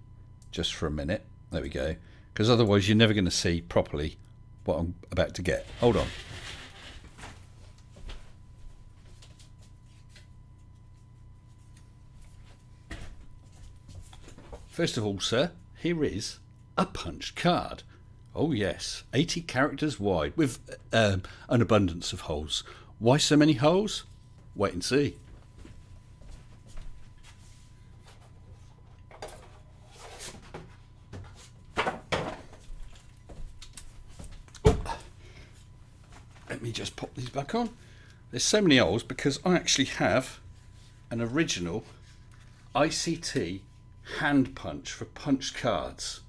Speaker 1: just for a minute. There we go. Because otherwise you're never going to see properly what I'm about to get. Hold on. First of all, sir, here is a punch card. Oh yes, 80 characters wide with an abundance of holes. Why so many holes? Wait and see. Let me just pop these back on. There's so many holes because I actually have an original ICT hand punch for punch cards.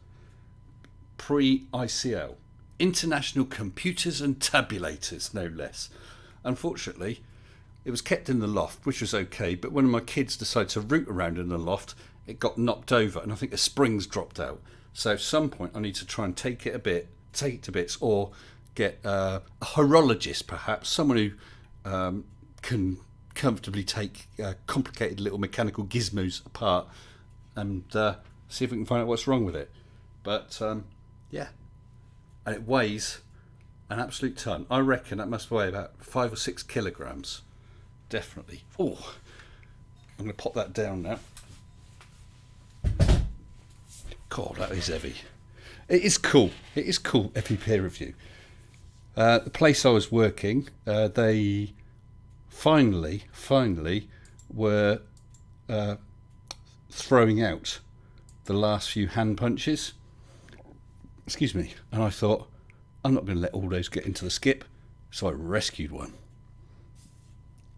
Speaker 1: Pre-ICL. International Computers and Tabulators, no less. Unfortunately, it was kept in the loft, which was okay, but when my kids decided to root around in the loft, it got knocked over, and I think the springs dropped out. So at some point, I need to try and take it to bits, or get a horologist, perhaps, someone who can comfortably take complicated little mechanical gizmos apart and see if we can find out what's wrong with it. But yeah, and it weighs an absolute ton. I reckon that must weigh about 5 or 6 kilograms. Definitely. Oh, I'm going to pop that down now. God, that is heavy. It is cool. It is cool, every peer review. The place I was working, they finally were throwing out the last few hand punches. Excuse me. And I thought, I'm not going to let all those get into the skip, so I rescued one.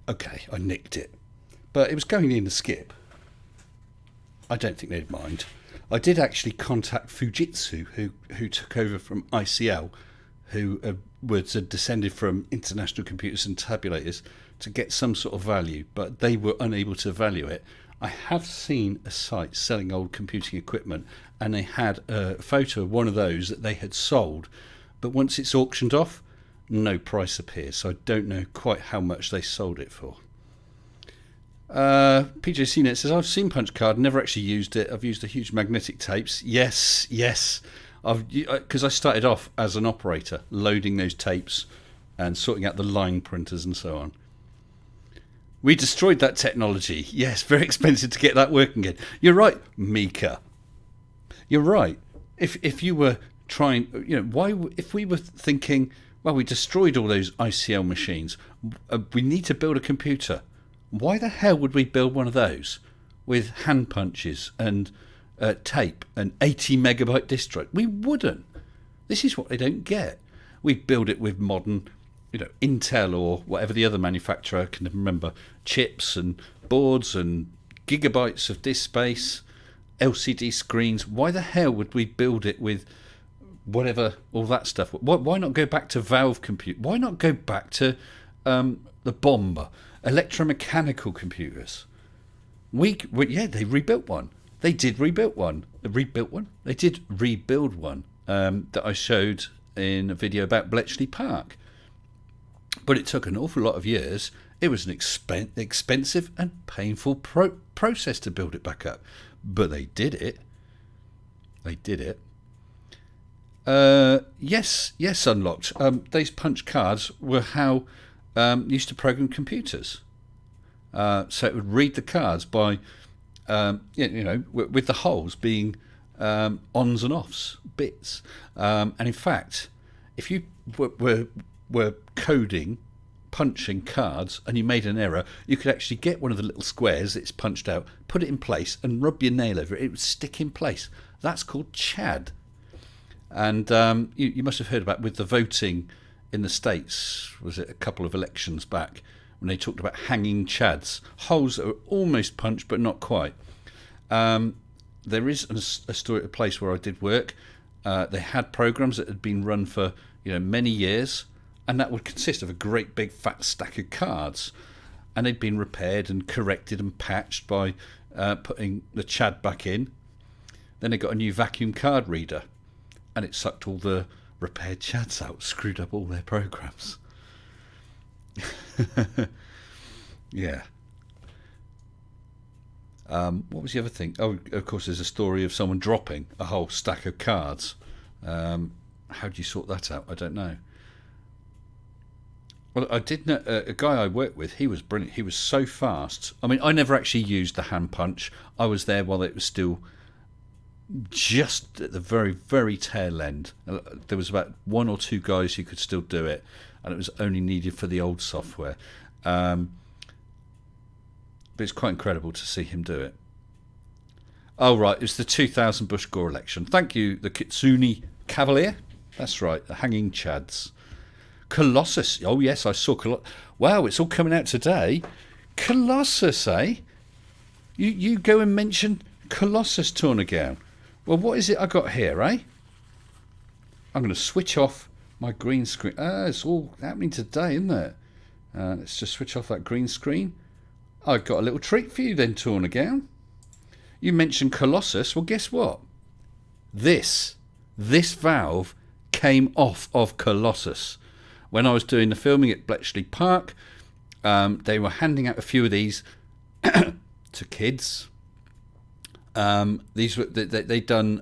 Speaker 1: Okay, I nicked it, but it was going in the skip. I don't think they'd mind. I did actually contact Fujitsu, who took over from ICL, who was descended from International Computers and Tabulators, to get some sort of value, but they were unable to value it. I have seen a site selling old computing equipment, and they had a photo of one of those that they had sold, but once it's auctioned off, no price appears, so I don't know quite how much they sold it for. PJ CNET says, I've seen punch card, never actually used it. I've used the huge magnetic tapes. Yes. Because I started off as an operator, loading those tapes and sorting out the line printers and so on. We destroyed that technology. Yes, very expensive to get that working again. You're right, Mika. You're right. If you were trying, why? If we were thinking, well, we destroyed all those ICL machines, we need to build a computer. Why the hell would we build one of those with hand punches and tape and 80 megabyte disk drive? We wouldn't. This is what they don't get. We'd build it with modern, Intel or whatever the other manufacturer can remember, chips and boards and gigabytes of disk space, LCD screens. Why the hell would we build it with whatever, all that stuff? Why not go back to Valve compute? Why not go back to the Bomber? Electromechanical computers. They rebuilt one. They did rebuild one. They did rebuild one that I showed in a video about Bletchley Park. But it took an awful lot of years. It was an expensive and painful process to build it back up. But they did it. Yes, Unlocked. Those punch cards were how used to program computers. So it would read the cards by, with the holes being ons and offs, bits. And in fact, if you were coding, punching cards, and you made an error, you could actually get one of the little squares that's punched out, put it in place, and rub your nail over it. It would stick in place. That's called Chad. And you must have heard about with the voting in the States, was it a couple of elections back, when they talked about hanging chads, holes that are almost punched but not quite. There is a store at a place where I did work. They had programs that had been run for many years, and that would consist of a great big fat stack of cards, and they'd been repaired and corrected and patched by putting the chad back in. Then they got a new vacuum card reader, and it sucked all the repaired chads out, screwed up all their programs. Yeah. What was the other thing? Oh, of course, there's a story of someone dropping a whole stack of cards. How do you sort that out? I don't know. Well, I did know a guy I worked with. He was brilliant. He was so fast. I mean, I never actually used the hand punch. I was there while it was still just at the very, very tail end. There was about one or two guys who could still do it, and it was only needed for the old software. But it's quite incredible to see him do it. Oh, right, it's the 2000 Bush Gore election. Thank you, the Kitsune Cavalier. That's right, the Hanging Chads. Colossus. Oh, yes, I saw Colossus. Wow, it's all coming out today. Colossus, eh? You go and mention Colossus Tornagown. Well, what is it I got here, eh? I'm going to switch off my green screen. It's all happening today, isn't it? Let's just switch off that green screen. I've got a little treat for you then, Tornagown. You mentioned Colossus. Well, guess what? This valve came off of Colossus. When I was doing the filming at Bletchley Park, they were handing out a few of these to kids. These were they done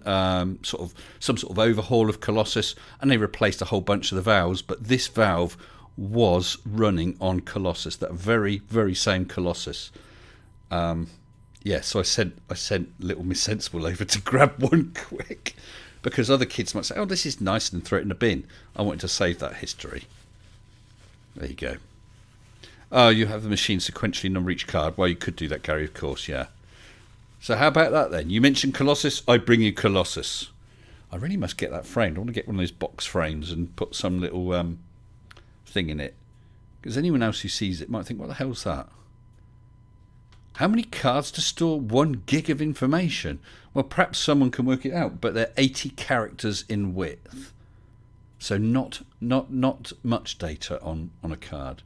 Speaker 1: sort of some sort of overhaul of Colossus, and they replaced a whole bunch of the valves. But this valve was running on Colossus, that very very same Colossus. So I sent little Miss Sensible over to grab one quick, because other kids might say, "Oh, this is nice," and throw it in the bin. I wanted to save that history. There you go. Oh, you have the machine sequentially number each card. Well, you could do that, Gary, of course, yeah. So how about that then? You mentioned Colossus, I bring you Colossus. I really must get that framed. I want to get one of those box frames and put some little thing in it. Because anyone else who sees it might think, what the hell's that? How many cards to store 1 gig of information? Well, perhaps someone can work it out, but they're 80 characters in width. So not much data on a card.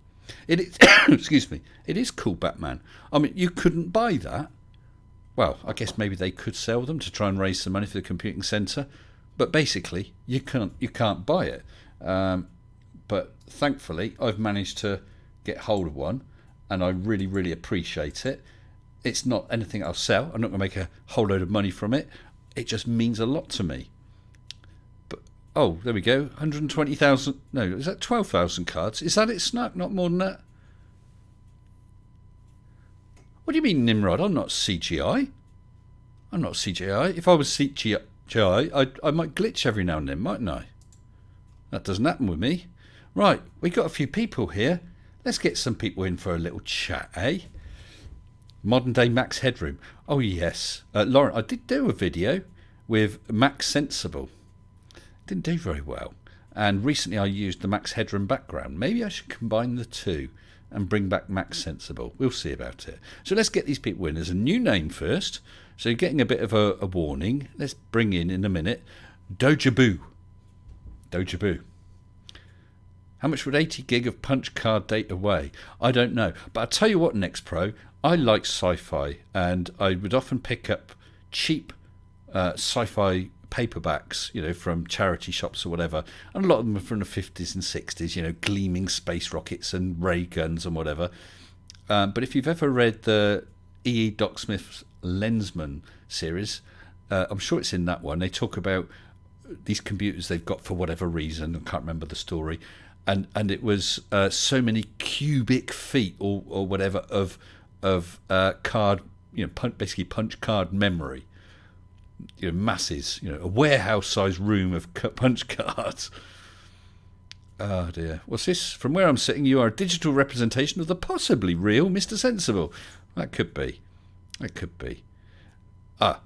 Speaker 1: It is, excuse me, it is cool, Batman. I mean, you couldn't buy that. Well, I guess maybe they could sell them to try and raise some money for the computing centre, but basically you can't buy it. But thankfully, I've managed to get hold of one, and I really really appreciate it. It's not anything I'll sell. I'm not going to make a whole load of money from it. It just means a lot to me. But oh, there we go, 120,000. No, is that 12,000 cards? Is that it, Snuck? Not more than that. What do you mean, Nimrod? I'm not CGI. I'm not CGI. If I was CGI, I might glitch every now and then, mightn't I? That doesn't happen with me. Right, we've got a few people here. Let's get some people in for a little chat, eh? Modern day Max Headroom. Oh, yes. Lauren, I did do a video with Max Sensible. Didn't do very well. And recently I used the Max Headroom background. Maybe I should combine the two and bring back Max Sensible. We'll see about it. So let's get these people in. There's a new name first. So you're getting a bit of a warning. Let's bring in a minute, Dojaboo. Dojaboo. How much would 80 gig of punch card data weigh? I don't know. But I'll tell you what, Next Pro, I like sci-fi, and I would often pick up cheap sci-fi paperbacks, from charity shops or whatever, and a lot of them are from the 50s and 60s, gleaming space rockets and ray guns and whatever. But if you've ever read the E.E. Doc Smith's Lensman series, I'm sure it's in that one, they talk about these computers they've got for whatever reason, I can't remember the story, and it was so many cubic feet or whatever of card, basically punch card memory. Masses, a warehouse-sized room of punch cards. Oh dear. What's this? From where I'm sitting, you are a digital representation of the possibly real Mr. Sensible. That could be. That could be.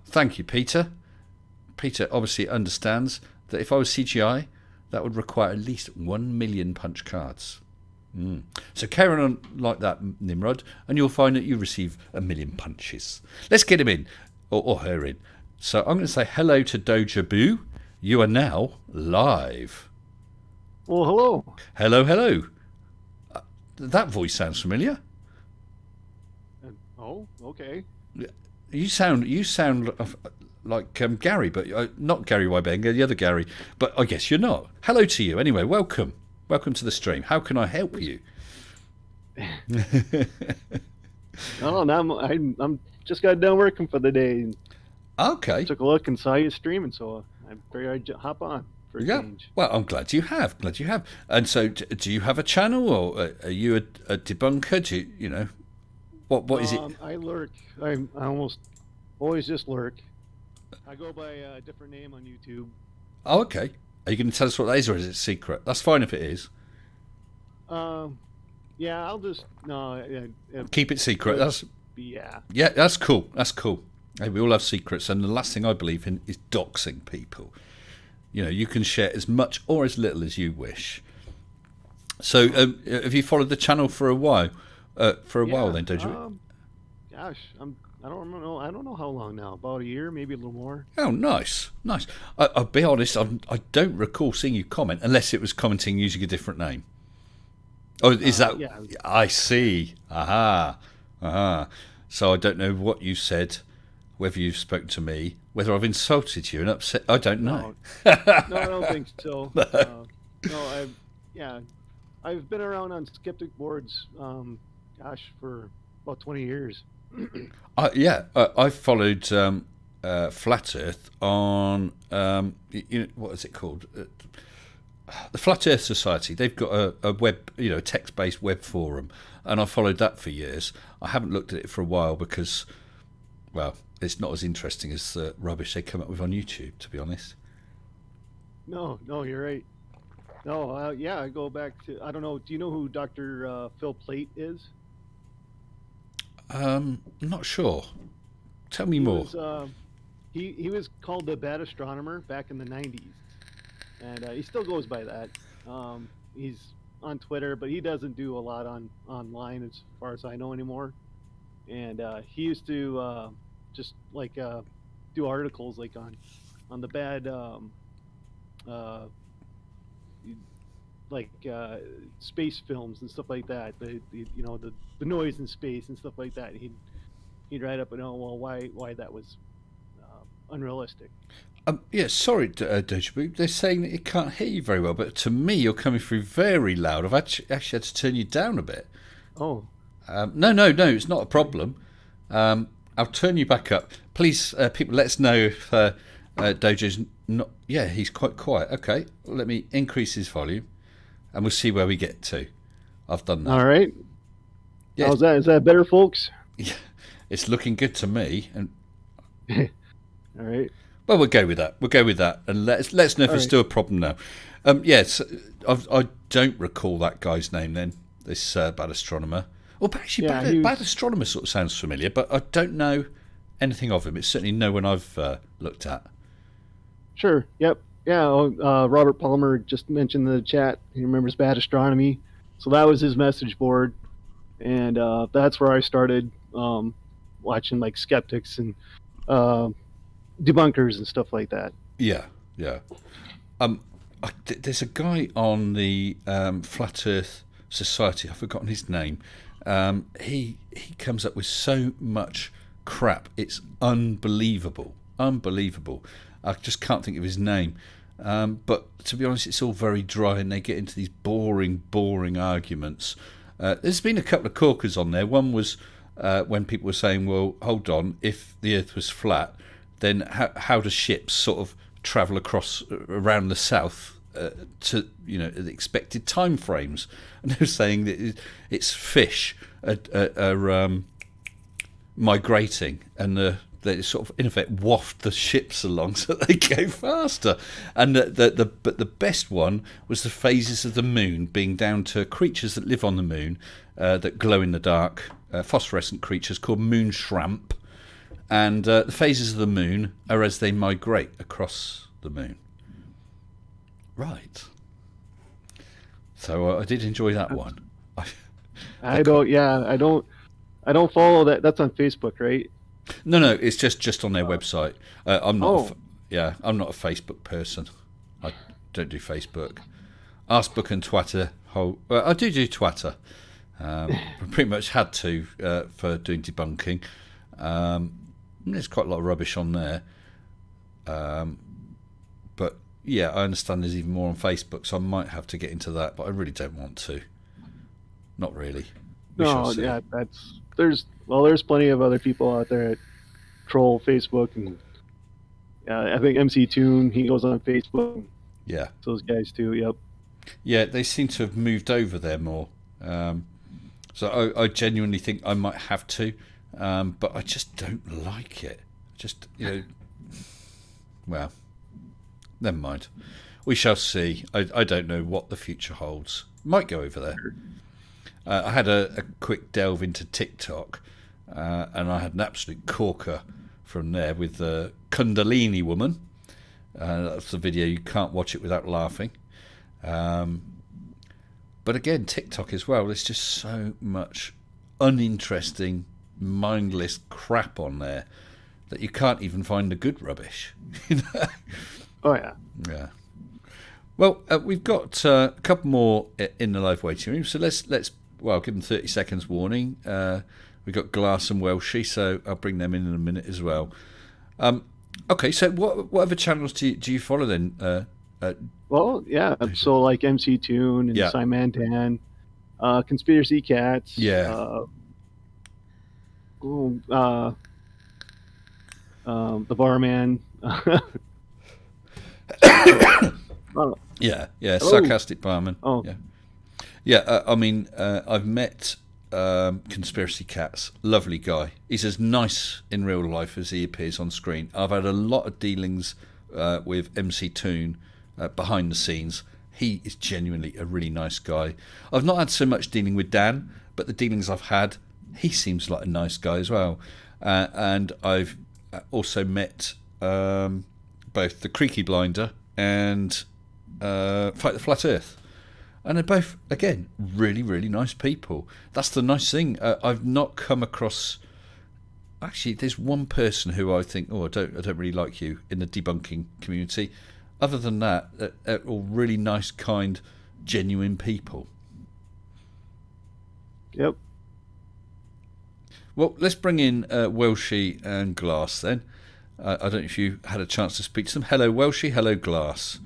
Speaker 1: Thank you, Peter. Peter obviously understands that if I was CGI, that would require at least 1 million punch cards. So carry on like that, Nimrod, and you'll find that you receive 1 million punches. Let's get him in, or her in. So I'm going to say hello to Dojaboo. You are now live.
Speaker 2: Well, hello.
Speaker 1: Hello, hello. That voice sounds familiar.
Speaker 2: Oh, okay.
Speaker 1: You sound like Gary, but not Gary Wybenga, the other Gary. But I guess you're not. Hello to you. Anyway, welcome. Welcome to the stream. How can I help you?
Speaker 2: Oh, now I'm just got done working for the day.
Speaker 1: Okay.
Speaker 2: Took a look and saw you streaming, so I figured I'd hop on for a change.
Speaker 1: Well, I'm glad you have. And so, do you have a channel, or are you a debunker? Do you, what is it?
Speaker 2: I lurk. I almost always just lurk. I go by a different name on YouTube.
Speaker 1: Oh, okay. Are you going to tell us what that is, or is it secret? That's fine if it is.
Speaker 2: Yeah, I'll just
Speaker 1: keep it secret.
Speaker 2: Yeah.
Speaker 1: Yeah, that's cool. That's cool. Hey, we all have secrets, and the last thing I believe in is doxing people. You can share as much or as little as you wish. So, have you followed the channel for a while? While, then, don't you?
Speaker 2: Gosh, I don't know. I don't know how long now. About a year, maybe a little more.
Speaker 1: Oh, nice. I'll be honest. I don't recall seeing you comment unless it was commenting using a different name. Oh, is that?
Speaker 2: Yeah.
Speaker 1: I see. Aha. So I don't know what you said. Whether you've spoken to me, whether I've insulted you and upset, I don't know.
Speaker 2: No, I don't think so. I've been around on skeptic boards, for about 20 years.
Speaker 1: I've followed Flat Earth on what is it called? The Flat Earth Society. They've got a web, a text-based web forum, and I followed that for years. I haven't looked at it for a while because, well, it's not as interesting as the rubbish they come up with on YouTube, to be honest.
Speaker 2: No, you're right. No, yeah, I go back to, I don't know. Do you know who Dr. Phil Plait is?
Speaker 1: Not sure. Tell me more.
Speaker 2: He was called the bad astronomer back in the 90s, and he still goes by that. He's on Twitter, but he doesn't do a lot online as far as I know anymore. And he used to just like do articles like on the bad space films and stuff like that. The noise in space and stuff like that. He'd write up and why that was unrealistic.
Speaker 1: Yeah, sorry, Dojabu. They're saying that you can't hear you very well, but to me, you're coming through very loud. I've actually had to turn you down a bit.
Speaker 2: Oh.
Speaker 1: No, it's not a problem. I'll turn you back up. Please, people, let us know if Dojo's not... Yeah, he's quite quiet. Okay, well, let me increase his volume, and we'll see where we get to. I've done that.
Speaker 2: All right.
Speaker 1: Yeah,
Speaker 2: how's that? Is that better, folks?
Speaker 1: Yeah, it's looking good to me. And
Speaker 2: all right.
Speaker 1: Well, we'll go with that, and let's know if it's still a problem now. Yes, I don't recall that guy's name then. This bad astronomer. Well, but actually, bad astronomer sort of sounds familiar, but I don't know anything of him. It's certainly no one I've looked at.
Speaker 2: Sure. Yep. Yeah. Robert Palmer just mentioned in the chat. He remembers bad astronomy, so that was his message board, and that's where I started watching like skeptics and debunkers and stuff like that.
Speaker 1: Yeah. There's a guy on the Flat Earth Society. I've forgotten his name. He comes up with so much crap. It's unbelievable. I just can't think of his name. But to be honest, it's all very dry, and they get into these boring arguments. There's been a couple of corkers on there. One was when people were saying, "Well, hold on, if the Earth was flat, then how do ships sort of travel across around the south to the expected time frames?" And they were saying that it's fish are migrating, and they sort of in effect waft the ships along so they go faster. And but the best one was the phases of the moon being down to creatures that live on the moon that glow in the dark, phosphorescent creatures called moon shrimp. And the phases of the moon are as they migrate across the moon. Right. So I did enjoy that one.
Speaker 2: I don't follow that. That's on Facebook, right?
Speaker 1: No, it's just on their website. I'm not. I'm not a Facebook person. I don't do Facebook. Askbook and Twitter. I do Twitter. Pretty much had to for doing debunking. There's quite a lot of rubbish on there. But yeah, I understand there's even more on Facebook, so I might have to get into that, but I really don't want to. Not really.
Speaker 2: There's plenty of other people out there that troll Facebook, and I think MC Toon, he goes on Facebook.
Speaker 1: Yeah.
Speaker 2: Those guys too. Yep.
Speaker 1: Yeah, they seem to have moved over there more. So I genuinely think I might have to. But I just don't like it. Well, never mind. We shall see. I don't know what the future holds. Might go over there. I had a quick delve into TikTok, and I had an absolute corker from there with the Kundalini woman. That's the video. You can't watch it without laughing. But again, TikTok as well. There's just so much uninteresting, mindless crap on there that you can't even find the good rubbish.
Speaker 2: Oh yeah.
Speaker 1: Well, we've got a couple more in the live waiting room, so let's give them 30 seconds warning. We've got Glass and Welshie, so I'll bring them in a minute as well. Okay, so what other channels do you follow then?
Speaker 2: So like MC Toon and Simon Dan, Conspiracy Cats.
Speaker 1: Yeah.
Speaker 2: the barman. Oh,
Speaker 1: Yeah,
Speaker 2: hello.
Speaker 1: sarcastic barman.
Speaker 2: Oh,
Speaker 1: Yeah, yeah. I've met Conspiracy Cats. Lovely guy. He's as nice in real life as he appears on screen. I've had a lot of dealings with MC Toon behind the scenes. He is genuinely a really nice guy. I've not had so much dealing with Dan, but the dealings I've had, he seems like a nice guy as well. And I've also met both the Creaky Blinder and Fight the Flat Earth. And they're both, again, really, really nice people. That's the nice thing. I've not come across. Actually, there's one person who I think, I don't really like you in the debunking community. Other than that, they're all really nice, kind, genuine people.
Speaker 2: yep.
Speaker 1: Well, let's bring in Welshie and Glass then. I don't know if you had a chance to speak to them. Hello, Welshie. Hello, Glass.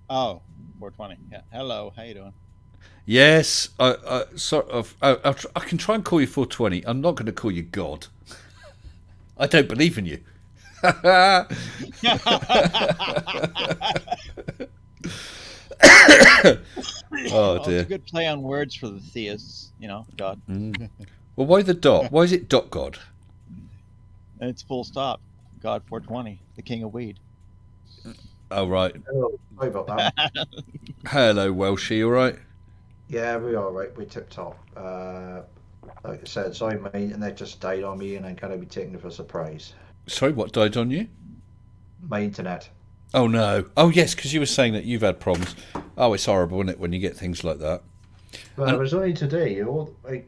Speaker 3: Oh, 420. Yeah. Hello. How you doing?
Speaker 1: Yes, I sort of. I can try and call you 420. I'm not going to call you God. I don't believe in you.
Speaker 3: Oh,
Speaker 1: Oh
Speaker 3: it's
Speaker 1: dear.
Speaker 3: a good play on words for the theists, God.
Speaker 1: Well, why the dot? Why is it dot God?
Speaker 3: And it's full stop. God 420, the king of weed.
Speaker 1: Oh right.
Speaker 4: Oh, sorry about that.
Speaker 1: Hello, Welshie. All right.
Speaker 4: Yeah, we're all right. We're tip top. Like I said, sorry, mate, and they just died on me, and I'm gonna be taking it for a surprise.
Speaker 1: Sorry, what died on you?
Speaker 4: My internet.
Speaker 1: Oh no. Oh yes, because you were saying that you've had problems. Oh, it's horrible, isn't it, when you get things like that?
Speaker 4: Well,
Speaker 1: And-
Speaker 4: it was only today.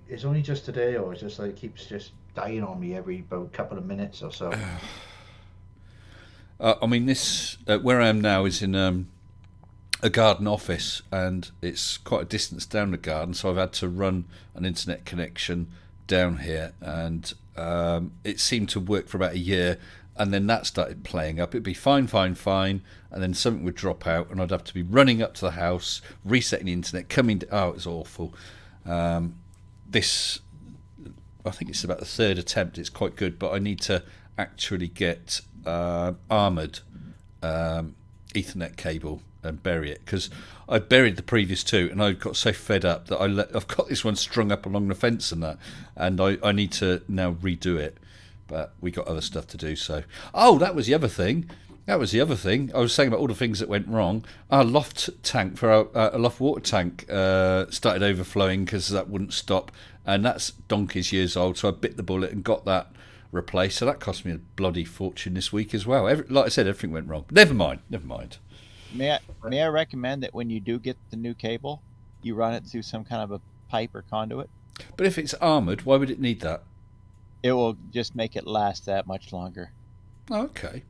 Speaker 4: It's only just today, or it's just like keeps just dying on me every about couple of minutes or so.
Speaker 1: This where I am now is in a garden office, and it's quite a distance down the garden, so I've had to run an internet connection down here, and it seemed to work for about a year, and then that started playing up. It'd be fine, and then something would drop out, and I'd have to be running up to the house, resetting the internet, it was awful. This, I think it's about the third attempt. It's quite good, but I need to actually get armoured Ethernet cable and bury it, because I buried the previous two, and I got so fed up that I've got this one strung up along the fence and I need to now redo it, but we got other stuff to do. So that was the other thing. I was saying about all the things that went wrong. Our loft tank for our loft water tank started overflowing because that wouldn't stop, and that's donkey's years old. So I bit the bullet and got that replaced. So that cost me a bloody fortune this week as well. Like I said, everything went wrong. Never mind.
Speaker 3: May I recommend that when you do get the new cable, you run it through some kind of a pipe or conduit?
Speaker 1: But if it's armoured, why would it need that?
Speaker 3: It will just make it last that much longer.
Speaker 1: Oh, okay.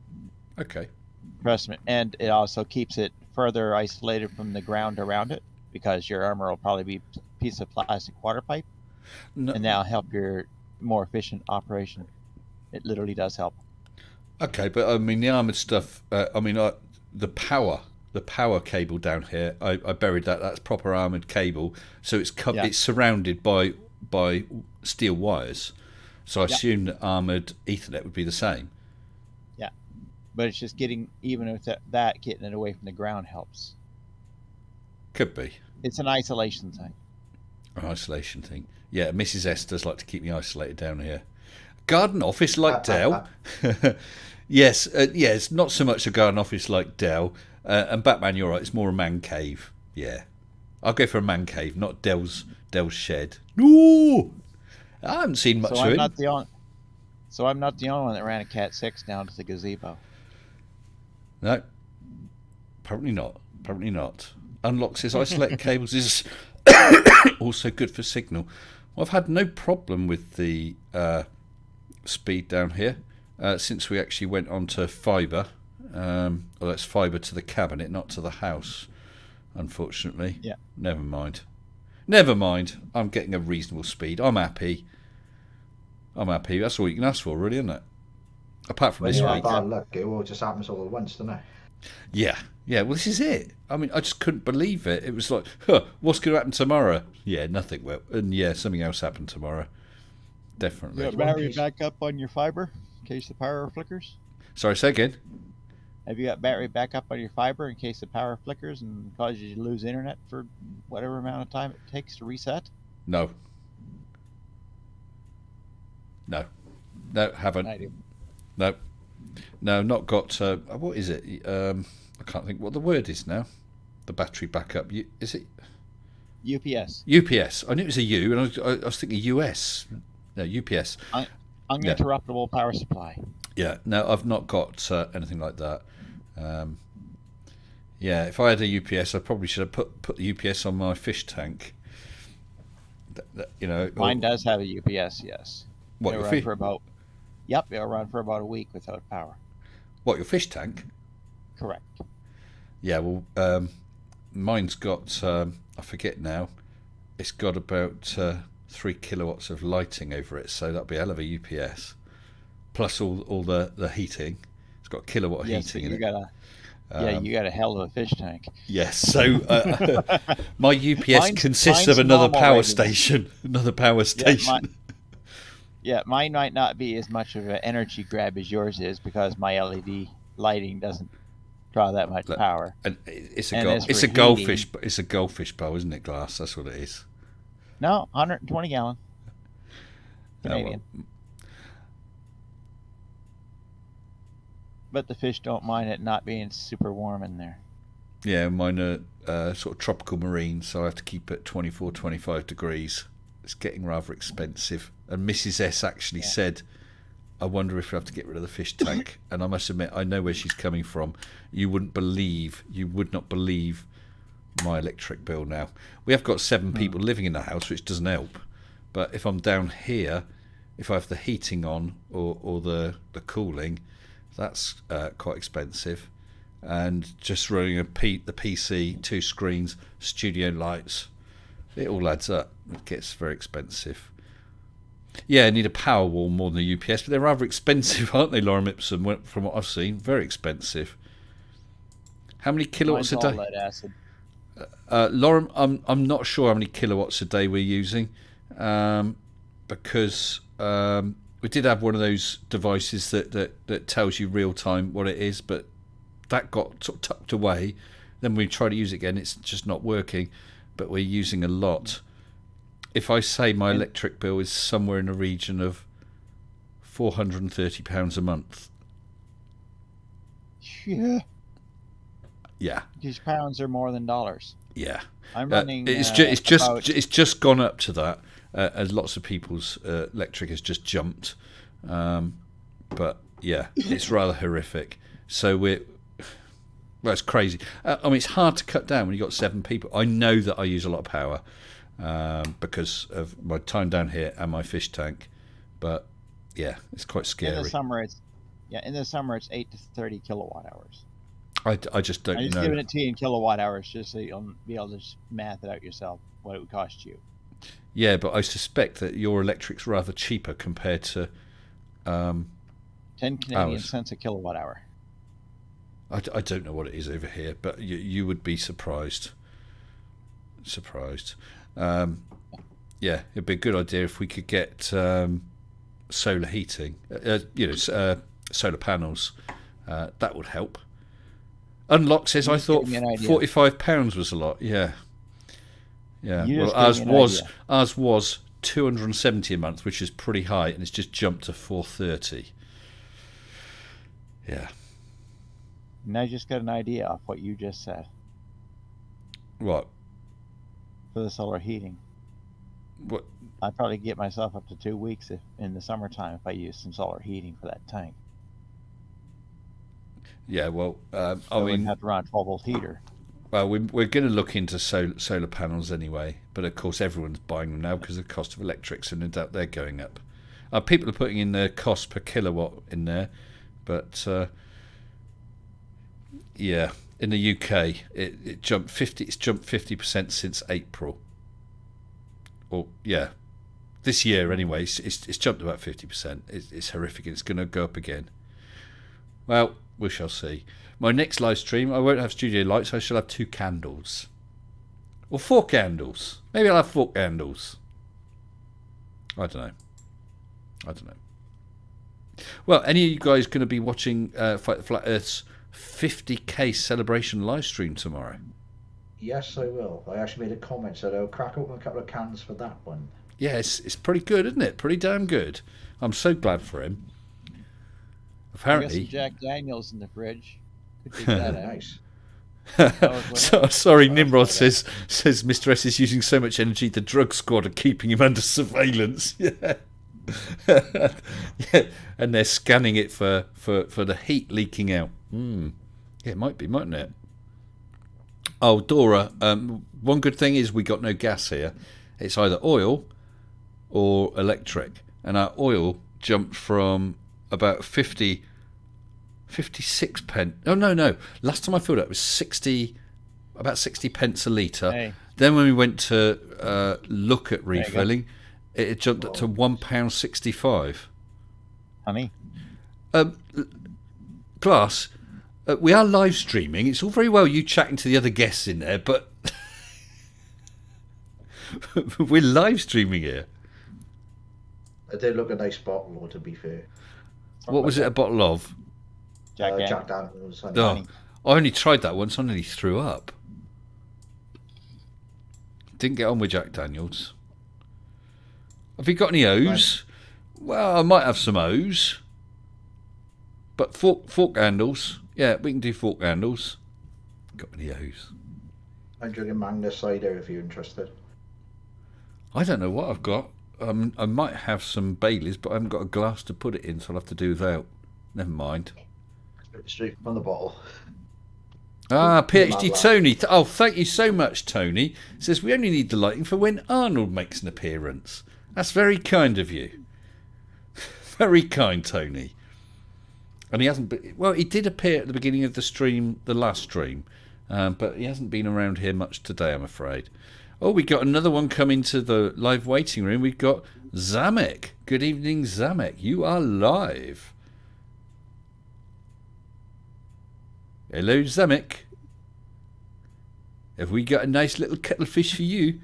Speaker 3: Trust me. And it also keeps it further isolated from the ground around it, because your armor will probably be a piece of plastic water pipe,
Speaker 1: No,
Speaker 3: and that'll help your more efficient operation. It literally does help.
Speaker 1: okay, but the armoured stuff. The power cable down here. I buried that. That's proper armoured cable. So it's
Speaker 3: Yeah.
Speaker 1: it's surrounded by steel wires. So I assume that armoured Ethernet would be the same.
Speaker 3: Yeah. But it's just getting it away from the ground helps.
Speaker 1: Could be
Speaker 3: It's an isolation thing.
Speaker 1: an isolation thing. Yeah, Mrs. S does like to keep me isolated down here. Garden office like Dell. Yes, it's not so much a garden office like Dell. And Batman, you're right. It's more a man cave. Yeah, I'll go for a man cave, not Dell's shed. No, I haven't seen much
Speaker 3: So
Speaker 1: of
Speaker 3: I'm
Speaker 1: him.
Speaker 3: not the only. So I'm not the only one that ran a Cat 6 down to the gazebo.
Speaker 1: No, apparently not. Unlocks his isolated cables is also good for signal. Well, I've had no problem with the speed down here since we actually went on to fibre. Well, that's fibre to the cabinet, not to the house, unfortunately.
Speaker 3: Yeah.
Speaker 1: Never mind. I'm getting a reasonable speed. I'm happy. That's all you can ask for, really, isn't it? Apart from
Speaker 4: When
Speaker 1: this
Speaker 4: you have
Speaker 1: week.
Speaker 4: bad luck, it all just happens all at once, doesn't it?
Speaker 1: Yeah. Well, this is it. I just couldn't believe it. It was like, what's going to happen tomorrow? Yeah, nothing will. And yeah, something else happened tomorrow. Definitely.
Speaker 3: Battery back up on your fiber? in case the power flickers?
Speaker 1: Sorry, say again.
Speaker 3: Have you got battery backup on your fiber in case the power flickers and causes you to lose internet for whatever amount of time it takes to reset?
Speaker 1: No. No, haven't.
Speaker 3: I do.
Speaker 1: No, not got. What is it? I can't think what the word is now. The battery backup. Is it
Speaker 3: UPS?
Speaker 1: UPS. I knew it was a U, and I was thinking US. No, UPS.
Speaker 3: Uninterruptible power supply.
Speaker 1: Yeah, no, I've not got anything like that. Yeah, if I had a UPS, I probably should have put the UPS on my fish tank.
Speaker 3: Mine does have a UPS. Yes.
Speaker 1: What,
Speaker 3: it'll
Speaker 1: your
Speaker 3: run
Speaker 1: fish?
Speaker 3: for about? Yep, it'll run for about a week without power.
Speaker 1: What, your fish tank?
Speaker 3: Correct.
Speaker 1: Yeah, well, mine's got. I forget now. It's got about 3 kilowatts of lighting over it, so that'll be a hell of a UPS. Plus all the heating. It's got kilowatt heating in it.
Speaker 3: You got a hell of a fish tank.
Speaker 1: Yes, so my UPS consists
Speaker 3: mine's
Speaker 1: of another power
Speaker 3: already.
Speaker 1: station. Another power station.
Speaker 3: Mine might not be as much of an energy grab as yours is because my LED lighting doesn't draw that much power.
Speaker 1: And it's
Speaker 3: And as
Speaker 1: it's
Speaker 3: for
Speaker 1: a goldfish, but it's a goldfish bowl, isn't it? Glass. That's what it is.
Speaker 3: No, 120 gallon. Canadian.
Speaker 1: Oh, well,
Speaker 3: But the fish don't mind it not being super warm in there.
Speaker 1: yeah, mine are sort of tropical marine, so I have to keep it 24, 25 degrees. It's getting rather expensive. And Mrs. S actually said, I wonder if we have to get rid of the fish tank. And I must admit, I know where she's coming from. You would not believe my electric bill now. We have got 7 people living in the house, which doesn't help. But if I'm down here, if I have the heating on or the cooling, that's quite expensive. And just running the PC, 2 screens, studio lights, it all adds up. It gets very expensive. Yeah, I need a power wall more than a UPS, but they're rather expensive, aren't they, Lorem Ipsum? From what I've seen, very expensive. How many kilowatts
Speaker 3: Mine's
Speaker 1: a
Speaker 3: all
Speaker 1: day?
Speaker 3: lead acid.
Speaker 1: Lorem, I'm not sure how many kilowatts a day we're using, because we did have one of those devices that tells you real time what it is, but that got sort of tucked away. Then we try to use it again, it's just not working, but we're using a lot. If I say my electric bill is somewhere in the region of £430 a month.
Speaker 3: Yeah.
Speaker 1: Yeah.
Speaker 3: These pounds are more than dollars.
Speaker 1: Yeah.
Speaker 3: I'm running.
Speaker 1: It's just gone up to that, as lots of people's electric has just jumped. But yeah, it's rather horrific. So it's crazy. I mean, it's hard to cut down when you've got 7 people. I know that I use a lot of power because of my time down here and my fish tank. But yeah, it's quite scary.
Speaker 3: In the summer it's 8 to 30 kilowatt hours.
Speaker 1: I just don't know.
Speaker 3: I'm just giving it to you in kilowatt hours just so you'll be able to just math it out yourself what it would cost you.
Speaker 1: Yeah, but I suspect that your electric's rather cheaper compared to
Speaker 3: 10 Canadian
Speaker 1: hours.
Speaker 3: cents a kilowatt hour.
Speaker 1: I don't know what it is over here, but you would be surprised. Yeah, it'd be a good idea if we could get solar heating, solar panels. That would help. Unlock says, I thought £45 was a lot. Yeah. Well, ours was 270 a month, which is pretty high, and it's just jumped to 430. Yeah.
Speaker 3: And I just got an idea off what you just said
Speaker 1: What?
Speaker 3: for the solar heating.
Speaker 1: What?
Speaker 3: I'd probably get myself up to 2 weeks in the summertime if I used some solar heating for that tank.
Speaker 1: Yeah. Well,
Speaker 3: I wouldn't have to run a 12-volt heater.
Speaker 1: Well, we're going to look into solar panels anyway, but of course everyone's buying them now because of the cost of electrics, and no doubt they're going up. People are putting in their cost per kilowatt in there, but yeah, in the UK it jumped 50. It's jumped 50% since April. Or yeah, this year anyway, it's jumped about 50%. It's horrific, and it's going to go up again. Well, we shall see. My next live stream, I won't have studio lights. I shall have 2 candles. Or 4 candles. Maybe I'll have 4 candles. I don't know. Well, any of you guys going to be watching Fight the Flat Earth's 50k celebration live stream tomorrow?
Speaker 4: Yes, I will. I actually made a comment, said I'll crack open a couple of cans for that one.
Speaker 1: Yeah, it's pretty good, isn't it? Pretty damn good. I'm so glad for him.
Speaker 3: I got
Speaker 1: Apparently,
Speaker 3: some Jack Daniels in the fridge. Could dig that out.
Speaker 4: Nice.
Speaker 1: sorry, Nimrod says Mr. S is using so much energy. The drug squad are keeping him under surveillance. Yeah. Yeah, and they're scanning it for the heat leaking out. Yeah, it might be, mightn't it? Oh, Dora, one good thing is we got no gas here. It's either oil or electric, and our oil jumped from about 56 pence. Oh, no. Last time I filled it, it was about 60 pence a litre.
Speaker 3: Hey.
Speaker 1: Then when we went to look at refilling, it jumped up to £1.65.
Speaker 3: Honey.
Speaker 1: Glass, we are live streaming. It's all very well you chatting to the other guests in there, but we're live streaming here.
Speaker 4: It did look a nice bottle, though, to be fair.
Speaker 1: What was it a bottle of?
Speaker 3: Jack Daniels.
Speaker 4: Jack Daniels.
Speaker 1: Oh, I only tried that once. I nearly threw up. Didn't get on with Jack Daniels. Have you got any O's? Well, I might have some O's. But fork handles. Yeah, we can do fork handles. Got any O's?
Speaker 4: I'm drinking Magna cider if you're interested.
Speaker 1: I don't know what I've got. I might have some Baileys, but I haven't got a glass to put it in, so I'll have to do without. Never mind.
Speaker 4: Straight from the bottle.
Speaker 1: Ah, PhD Tony. Oh, thank you so much, Tony. Says we only need the lighting for when Arnold makes an appearance. That's very kind of you. Very kind, Tony. And he hasn't been, well, he did appear at the beginning of the stream, the last stream, but he hasn't been around here much today, I'm afraid. Oh, we got another one coming to the live waiting room. We've got Zamek. Good evening, Zamek. You are live. Hello, Zamek. Have we got a nice little cuttlefish for you?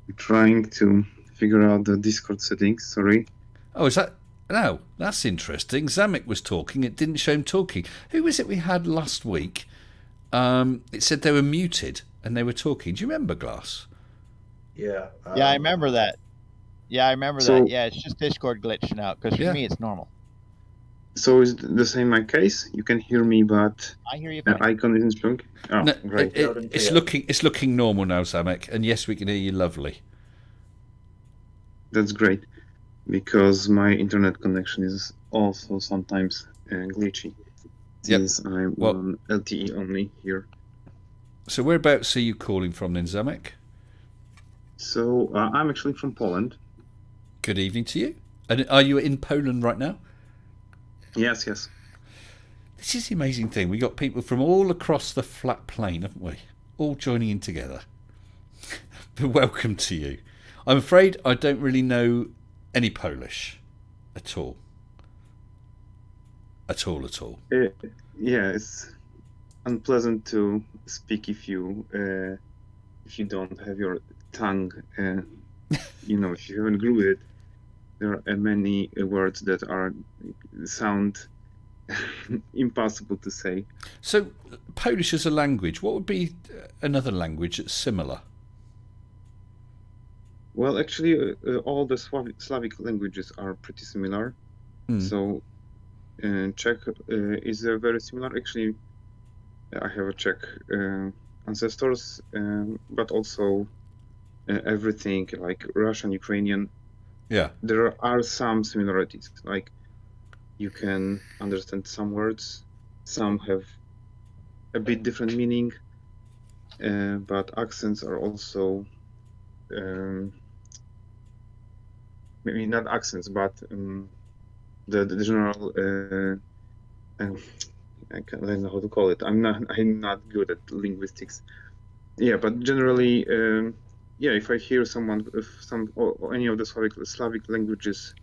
Speaker 5: I'm trying to figure out the Discord settings, sorry.
Speaker 1: Oh, is that... No, that's interesting. Zamek was talking. It didn't show him talking. Who was it we had last week? It said they were muted and they were talking. Do you remember, Glass?
Speaker 4: Yeah.
Speaker 3: Yeah, I remember that. Yeah, I remember
Speaker 5: So-
Speaker 3: that. Yeah, it's just Discord glitching out, because for
Speaker 1: Yeah.
Speaker 3: me it's normal.
Speaker 5: So is the same my case? You can hear me, but
Speaker 3: I hear you
Speaker 5: the
Speaker 3: fine.
Speaker 5: icon isn't strong? Oh,
Speaker 1: No,
Speaker 5: great.
Speaker 1: it's looking normal now, Zamek. And yes, we can hear you lovely.
Speaker 5: That's great. Because my internet connection is also sometimes glitchy.
Speaker 1: Yep.
Speaker 5: Since I'm
Speaker 1: Well-
Speaker 5: on LTE only here.
Speaker 1: So whereabouts are you calling from then, Zamek?
Speaker 5: So I'm actually from Poland.
Speaker 1: Good evening to you. And are you in Poland right now?
Speaker 5: Yes.
Speaker 1: This is the amazing thing. We got people from all across the flat plain, haven't we? All joining in together. Welcome to you. I'm afraid I don't really know any Polish at all. At all.
Speaker 5: Yeah, it's unpleasant to speak if you don't have your tongue. If you haven't grew it. There are many words that sound impossible to say.
Speaker 1: So, Polish as a language, what would be another language that's similar?
Speaker 5: Well, actually, all the Slavic languages are pretty similar. So, Czech is very similar. Actually, I have a Czech ancestors, but also everything like Russian, Ukrainian.
Speaker 1: Yeah.
Speaker 5: There are some similarities. Like you can understand some words, some have a bit different meaning, but accents are also maybe not accents, but the general. I don't know how to call it. I'm not good at linguistics. Yeah, but generally, if I hear or any of the Slavic languages,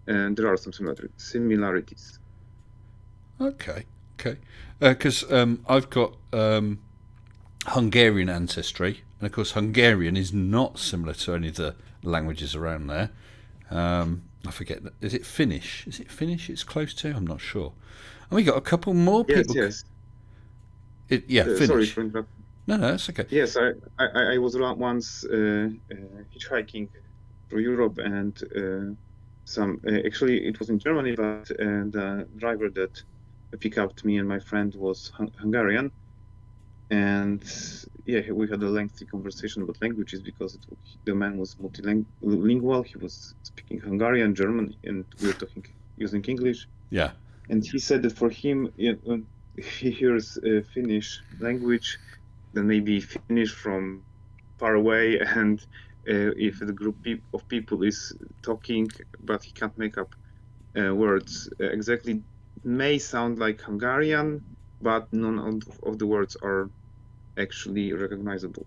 Speaker 5: there are some similarities.
Speaker 1: Okay. Because I've got Hungarian ancestry, and of course Hungarian is not similar to any of the languages around there. I forget. Is it Finnish? Is it Finnish? It's close to. I'm not sure. And we got a couple more people.
Speaker 5: Yes.
Speaker 1: Finnish.
Speaker 5: Sorry for interrupting.
Speaker 1: No, that's okay.
Speaker 5: Yes, I was once hitchhiking through Europe, and actually it was in Germany, but the driver that picked up me and my friend was Hungarian, and we had a lengthy conversation about languages because the man was multilingual. He was speaking Hungarian, German, and we were talking using English.
Speaker 1: Yeah.
Speaker 5: And he said that for him, when he hears Finnish language, then maybe Finnish from far away, and if the group of people is talking, but he can't make up words exactly, may sound like Hungarian, but none of the words are actually recognizable.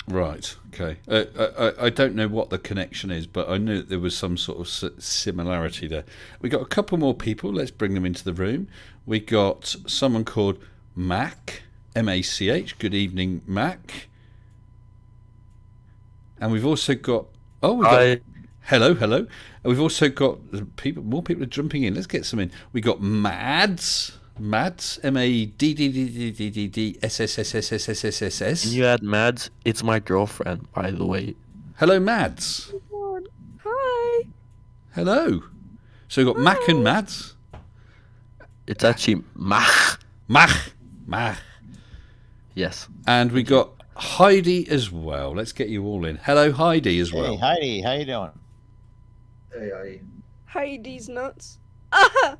Speaker 1: Right. Okay. I don't know what the connection is, but I knew that there was some sort of similarity there. We got a couple more people. Let's bring them into the room. We got someone called Mac, M-A-C-H. Good evening, Mac. And we've also got hello. And we've also got more people are jumping in. Let's get some in. We got Mads, M-A-D-D-D-D-D-S-S-S-S-S-S-S-S-S.
Speaker 6: Can you add Mads? It's my girlfriend, by the way.
Speaker 1: Hello, Mads.
Speaker 7: Hi.
Speaker 1: Hello. So we've got Mac and Mads.
Speaker 6: It's actually Mach. Yes.
Speaker 1: And we got Heidi as well. Let's get you all in. Hello, Heidi as well.
Speaker 3: Hey, Heidi, how you doing?
Speaker 4: Hey.
Speaker 7: Heidi's nuts. Ah!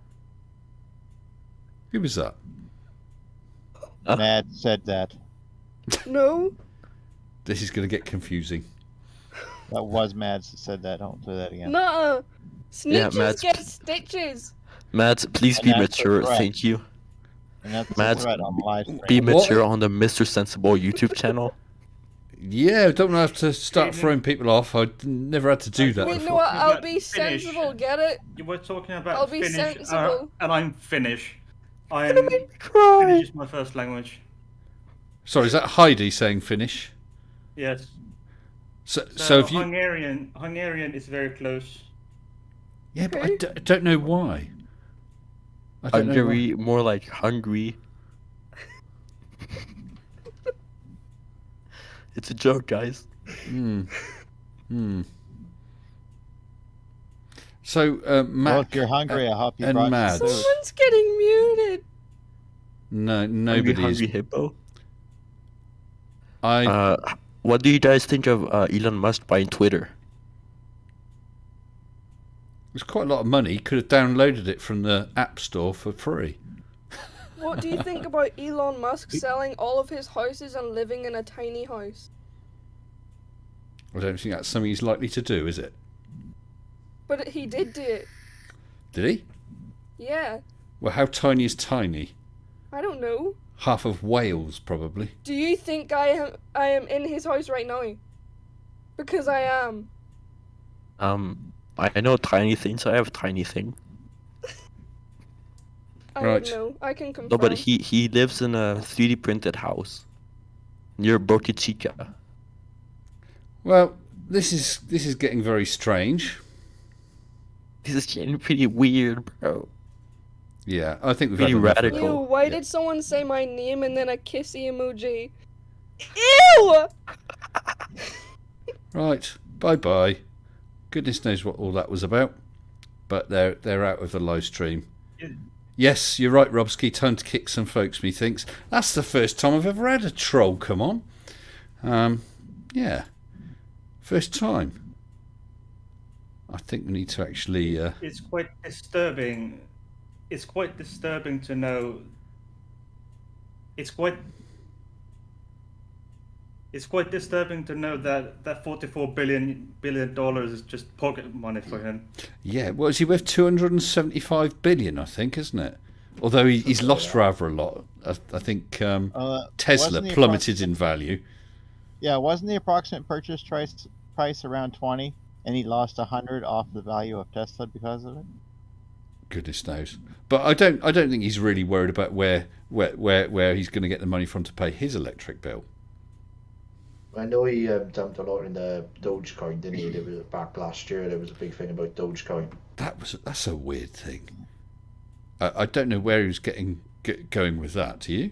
Speaker 1: Who was that?
Speaker 3: Matt said that.
Speaker 7: No.
Speaker 1: This is going to get confusing.
Speaker 3: That was Mads that said that. Don't do that again.
Speaker 7: Nuh-uh. Snitches
Speaker 6: Mads.
Speaker 7: get stitches.
Speaker 6: Mads, please
Speaker 3: And
Speaker 6: be
Speaker 3: that's
Speaker 6: mature.
Speaker 3: correct.
Speaker 6: Thank you.
Speaker 3: And that's
Speaker 6: Matt,
Speaker 3: the threat on the live stream.
Speaker 6: Be
Speaker 1: What?
Speaker 6: mature on the Mr. Sensible YouTube channel.
Speaker 1: Yeah, don't have to start throwing people off. I never had to do that
Speaker 7: Wait, no,
Speaker 1: before.
Speaker 7: I'll be
Speaker 8: Finish.
Speaker 7: sensible, get it?
Speaker 8: You were talking about
Speaker 7: I'll be
Speaker 8: Finnish,
Speaker 7: sensible.
Speaker 8: and I'm Finnish.
Speaker 7: Cry.
Speaker 8: Finnish is my first language.
Speaker 1: Sorry, is that Heidi saying finish?
Speaker 8: Yes.
Speaker 1: So if you...
Speaker 8: Hungarian is very close.
Speaker 1: Yeah, but I don't know why. I don't know why.
Speaker 6: Hungry, more like hungry. It's a joke, guys.
Speaker 1: So,
Speaker 3: Well,
Speaker 1: Mac
Speaker 3: if you're hungry, I hope you
Speaker 1: and
Speaker 3: brought
Speaker 1: Mads.
Speaker 3: some food.
Speaker 7: Someone's getting muted.
Speaker 1: No, nobody
Speaker 6: Hungry
Speaker 1: is.
Speaker 6: hippo.
Speaker 1: I
Speaker 6: What do you guys think of Elon Musk buying Twitter?
Speaker 1: It's quite a lot of money. Could have downloaded it from the App Store for free.
Speaker 7: What do you think about Elon Musk selling all of his houses and living in a tiny house?
Speaker 1: I don't think that's something he's likely to do, is it?
Speaker 7: But he did do it.
Speaker 1: Did he?
Speaker 7: Yeah.
Speaker 1: Well, how tiny is tiny?
Speaker 7: I don't know.
Speaker 1: Half of Wales, probably.
Speaker 7: Do you think I am in his house right now? Because I am.
Speaker 6: I know tiny things. I have a tiny thing.
Speaker 7: I
Speaker 1: Right.
Speaker 7: don't know. I can confirm.
Speaker 6: No, but he lives in a 3D printed house near Boca Chica.
Speaker 1: Well, this is getting very strange.
Speaker 6: This is getting pretty weird, bro.
Speaker 1: Yeah, I think we've
Speaker 6: Pretty
Speaker 1: had enough of
Speaker 6: radical.
Speaker 1: that.
Speaker 7: Ew, why did someone say my name and then a kissy emoji? Ew!
Speaker 1: Right, bye. Goodness knows what all that was about. But they're out of the live stream. Yes, you're right, Robski. Time to kick some folks, methinks. That's the first time I've ever had a troll come on. Yeah. First time. I think we need to actually...
Speaker 8: It's quite disturbing. It's quite disturbing to know. It's quite disturbing to know that $44 billion is just pocket money for him.
Speaker 1: Yeah, well, is he worth 275 billion, I think, isn't it? Although he's lost rather a lot. I think Tesla
Speaker 3: wasn't the
Speaker 1: plummeted in value.
Speaker 3: Yeah, wasn't the approximate purchase price around 20, and he lost 100 off the value of Tesla because of it?
Speaker 1: Goodness knows. But I don't think he's really worried about where he's going to get the money from to pay his electric bill.
Speaker 4: I know he dumped a lot in the Dogecoin, didn't he? There was back last year. There was a big thing about Dogecoin.
Speaker 1: That's a weird thing. I don't know where he was going with that. Do you?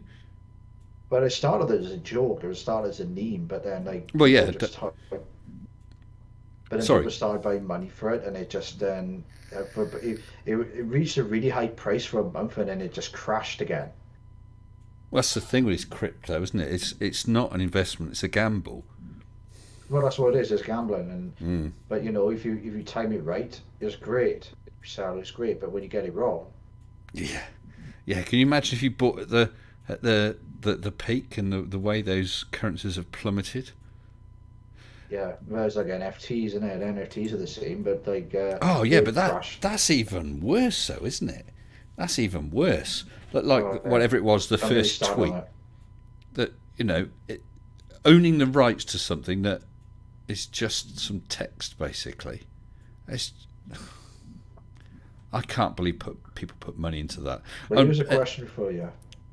Speaker 4: But it started as a joke. It started as a meme, but then
Speaker 1: Well, yeah.
Speaker 4: but then
Speaker 1: Sorry.
Speaker 4: people started buying money for it, and it just then it reached a really high price for a month, and then it just crashed again.
Speaker 1: Well, that's the thing with this crypto, isn't it? It's not an investment; it's a gamble.
Speaker 4: Well, that's what it is. It's gambling, and but you know, if you time it right, it's great. If you sell, it's great. But when you get it wrong,
Speaker 1: yeah. Can you imagine if you bought at the peak and the way those currencies have plummeted?
Speaker 4: yeah, well, it's like NFTs, isn't it? NFTs are the same, but like
Speaker 1: Oh yeah, but
Speaker 4: crashed.
Speaker 1: that's even worse, though, isn't it? That's even worse. Like whatever it was, the
Speaker 4: Somebody
Speaker 1: first
Speaker 4: started
Speaker 1: tweet
Speaker 4: on it.
Speaker 1: that owning the rights to something that is just some text, basically. I can't believe people put money into that.
Speaker 4: But here's a question for you.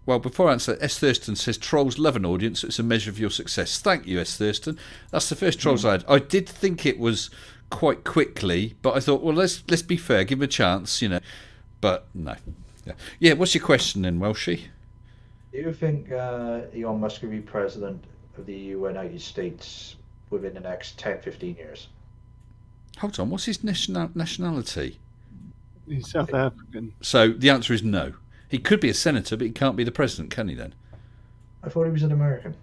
Speaker 1: Well, before I answer, S. Thurston says, trolls love an audience. It's a measure of your success. Thank you, S. Thurston. That's the first trolls I had. I did think it was quite quickly, but I thought, well, let's be fair, give him a chance, you know. But no. Yeah, what's your question then, Welshie?
Speaker 4: Do you think Elon Musk will be president of the United States within the next 10, 15 years?
Speaker 1: Hold on, what's his nationality?
Speaker 2: He's South African.
Speaker 1: So the answer is no. He could be a senator, but he can't be the president, can he then?
Speaker 4: I thought he was an American.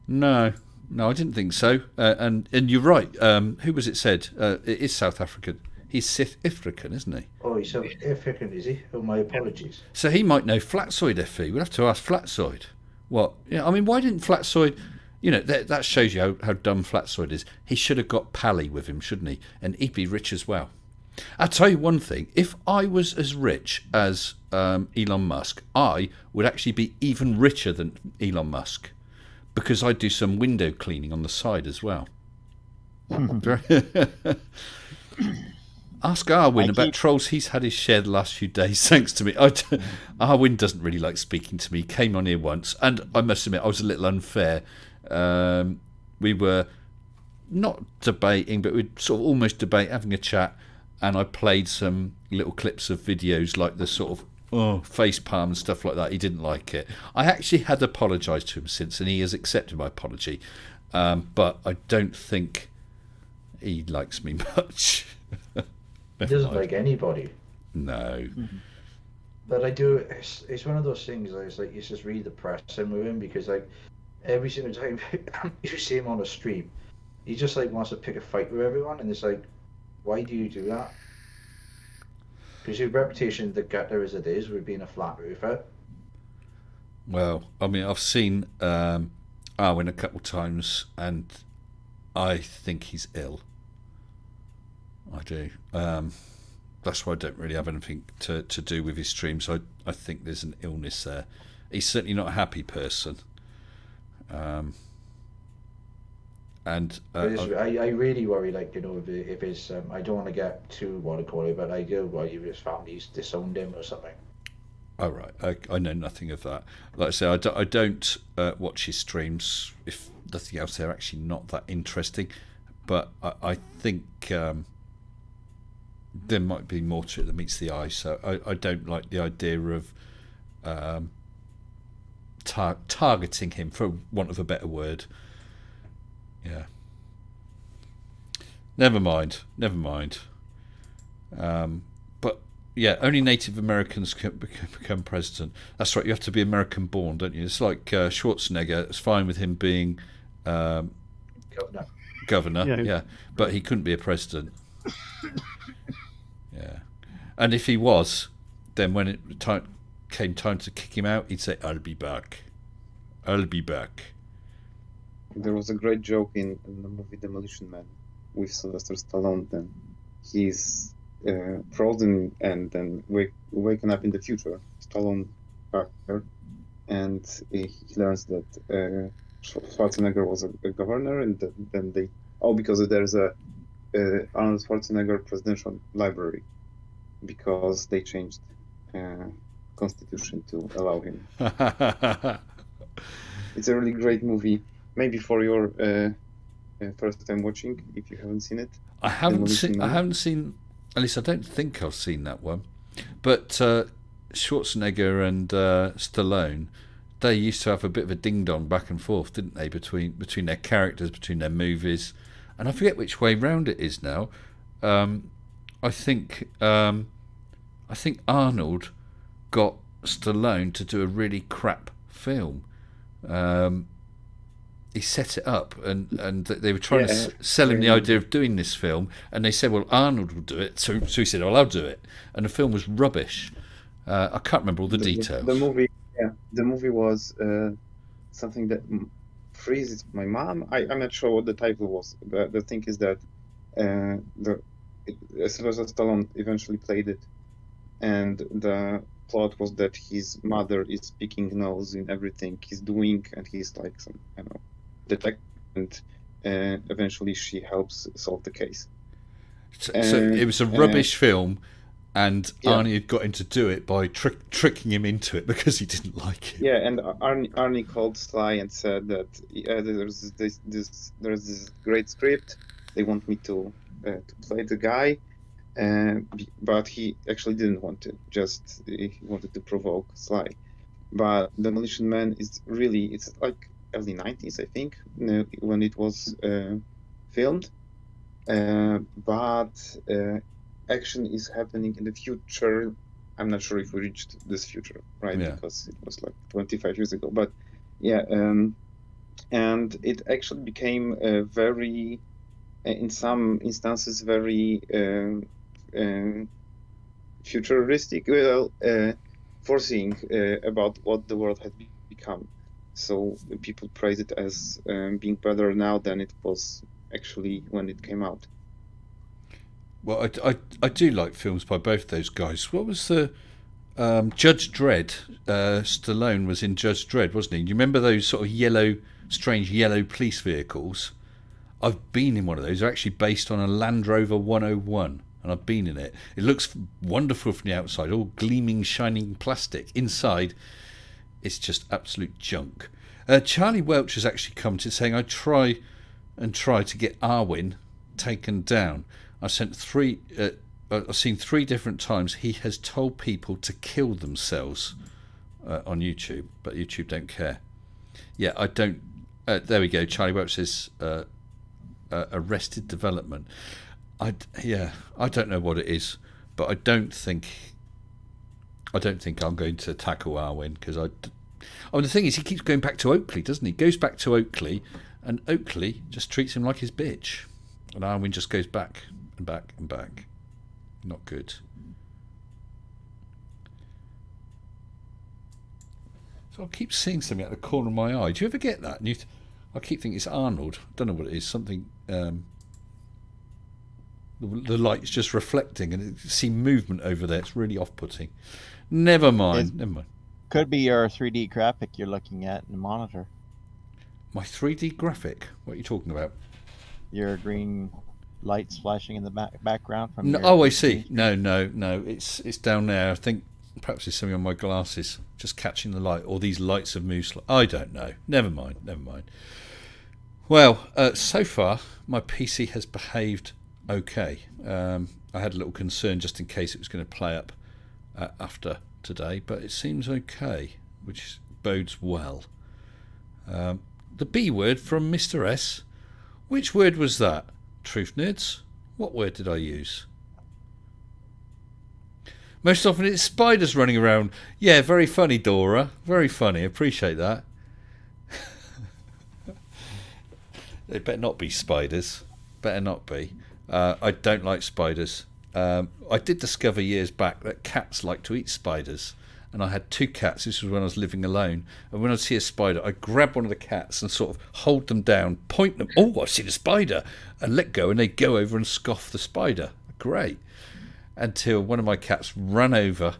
Speaker 1: No, I didn't think so. And you're right. Who was it said? It is South African. He's South African, isn't he?
Speaker 4: Oh, he's South African, is he? Oh, my apologies.
Speaker 1: So he might know Flatsoid FE. We'll have to ask Flatsoid. What? I mean, why didn't Flatsoid... You know, that shows you how dumb Flatsoid is. He should have got Pally with him, shouldn't he? And he'd be rich as well. I'll tell you one thing. If I was as rich as Elon Musk, I would actually be even richer than Elon Musk because I'd do some window cleaning on the side as well. Ask Arwin about trolls he's had his share the last few days, thanks to me. Arwin doesn't really like speaking to me. He came on here once, and I must admit, I was a little unfair. We were not debating, but we'd sort of almost debate, having a chat, and I played some little clips of videos like the sort of face palm and stuff like that. He didn't like it. I actually had apologised to him since, and he has accepted my apology. But I don't think he likes me much.
Speaker 4: He doesn't like anybody.
Speaker 1: No.
Speaker 4: But I do. It's one of those things. It's like you just read the press and with him because like every single time you see him on a stream, he just like wants to pick a fight with everyone, and it's like, why do you do that? Because your reputation, the gutter as it is, with being a flat roofer.
Speaker 1: Well, I mean, I've seen Arwin a couple of times, and I think he's ill. I do. That's why I don't really have anything to do with his streams. I think there's an illness there. He's certainly not a happy person. And
Speaker 4: I really worry, like, you know, if his I don't want to get too what I call it, but I do worry if his family's disowned him or something.
Speaker 1: Oh right, I know nothing of that. Like I say, I don't watch his streams. If nothing else, they're actually not that interesting. But I think there might be more to it than meets the eye. So I don't like the idea of targeting him, for want of a better word. Yeah. Never mind. But yeah, only Native Americans can become president. That's right. You have to be American born, don't you? It's like Schwarzenegger. It's fine with him being governor. Yeah. But he couldn't be a president. Yeah. And if he was, then when it came time to kick him out, he'd say, "I'll be back. I'll be back."
Speaker 5: There was a great joke in the movie Demolition Man with Sylvester Stallone. Then he's frozen and then waken up in the future, Stallone character, and he learns that Schwarzenegger was a governor, and then they because there's a Arnold Schwarzenegger Presidential Library, because they changed constitution to allow him. It's a really great movie. maybe for your first time watching, if you haven't seen it.
Speaker 1: I haven't
Speaker 5: Demolition
Speaker 1: seen. I
Speaker 5: Man.
Speaker 1: haven't seen. At least I don't think I've seen that one. But Schwarzenegger and Stallone, they used to have a bit of a ding dong back and forth, didn't they? Between their characters, between their movies, and I forget which way round it is now. I think Arnold got Stallone to do a really crap film. He set it up, and they were trying to sell him the idea of doing this film, and they said, well, Arnold will do it, so he said, well, I'll do it, and the film was rubbish. I can't remember all the details.
Speaker 5: The movie was something that freezes my mom. I'm not sure what the title was. The thing is that Sylvester Stallone eventually played it, and the plot was that his mother is picking nose in everything he's doing, and he's like some, I don't know, detective, and eventually she helps solve the case.
Speaker 1: So it was a rubbish film, and Arnie had got him to do it by tricking him into it because he didn't like it.
Speaker 5: Yeah, and Arnie called Sly and said that there's this great script. They want me to play the guy, but he actually didn't want to. Just he wanted to provoke Sly. But Demolition Man is really, it's like early 90s, I think, when it was filmed. But action is happening in the future. I'm not sure if we reached this future, right?
Speaker 1: Yeah.
Speaker 5: Because it was like 25 years ago. But yeah, and it actually became very, in some instances, very futuristic, foreseeing about what the world had become. So people praise it as being better now than it was actually when it came out.
Speaker 1: Well, I do like films by both those guys. What was the Judge Dredd? Stallone was in Judge Dredd, wasn't he? Do you remember those sort of strange yellow police vehicles? I've been in one of those. They're actually based on a Land Rover 101, and I've been in it. It looks wonderful from the outside, all gleaming, shining plastic. Inside, it's just absolute junk. Charlie Welch has actually commented saying, I try to get Arwen taken down. I've seen 3 different times he has told people to kill themselves on YouTube, but YouTube don't care. Yeah, I don't. There we go. Charlie Welch says Arrested Development. I don't know what it is, but I don't think I'm going to tackle Arwen because the thing is, he keeps going back to Oakley, doesn't he? Goes back to Oakley, and Oakley just treats him like his bitch, and Arwen just goes back and back and back. Not good. So I keep seeing something out the corner of my eye. Do you ever get that? And I keep thinking it's Arnold. I don't know what it is. Something. The light's just reflecting, and I see movement over there. It's really off-putting. Never mind.
Speaker 3: Could be your 3D graphic you're looking at in the monitor.
Speaker 1: My 3D graphic? What are you talking about?
Speaker 3: Your green lights flashing in the background from.
Speaker 1: No, I see. No. It's down there. I think perhaps it's something on my glasses, just catching the light, or these lights have moved. I don't know. Never mind. Well, so far my PC has behaved okay. I had a little concern just in case it was going to play up after today, but it seems okay, which bodes well. The B word from Mr. S. Which word was that? Truth nerds? What word did I use? Most often it's spiders running around. Yeah, very funny, Dora. Very funny. Appreciate that. They better not be spiders. Better not be. I don't like spiders. I did discover years back that cats like to eat spiders. And I had 2 cats. This was when I was living alone. And when I'd see a spider, I'd grab one of the cats and sort of hold them down, point them, oh, I've seen a spider, and let go, and they'd go over and scoff the spider. Great. Until one of my cats ran over,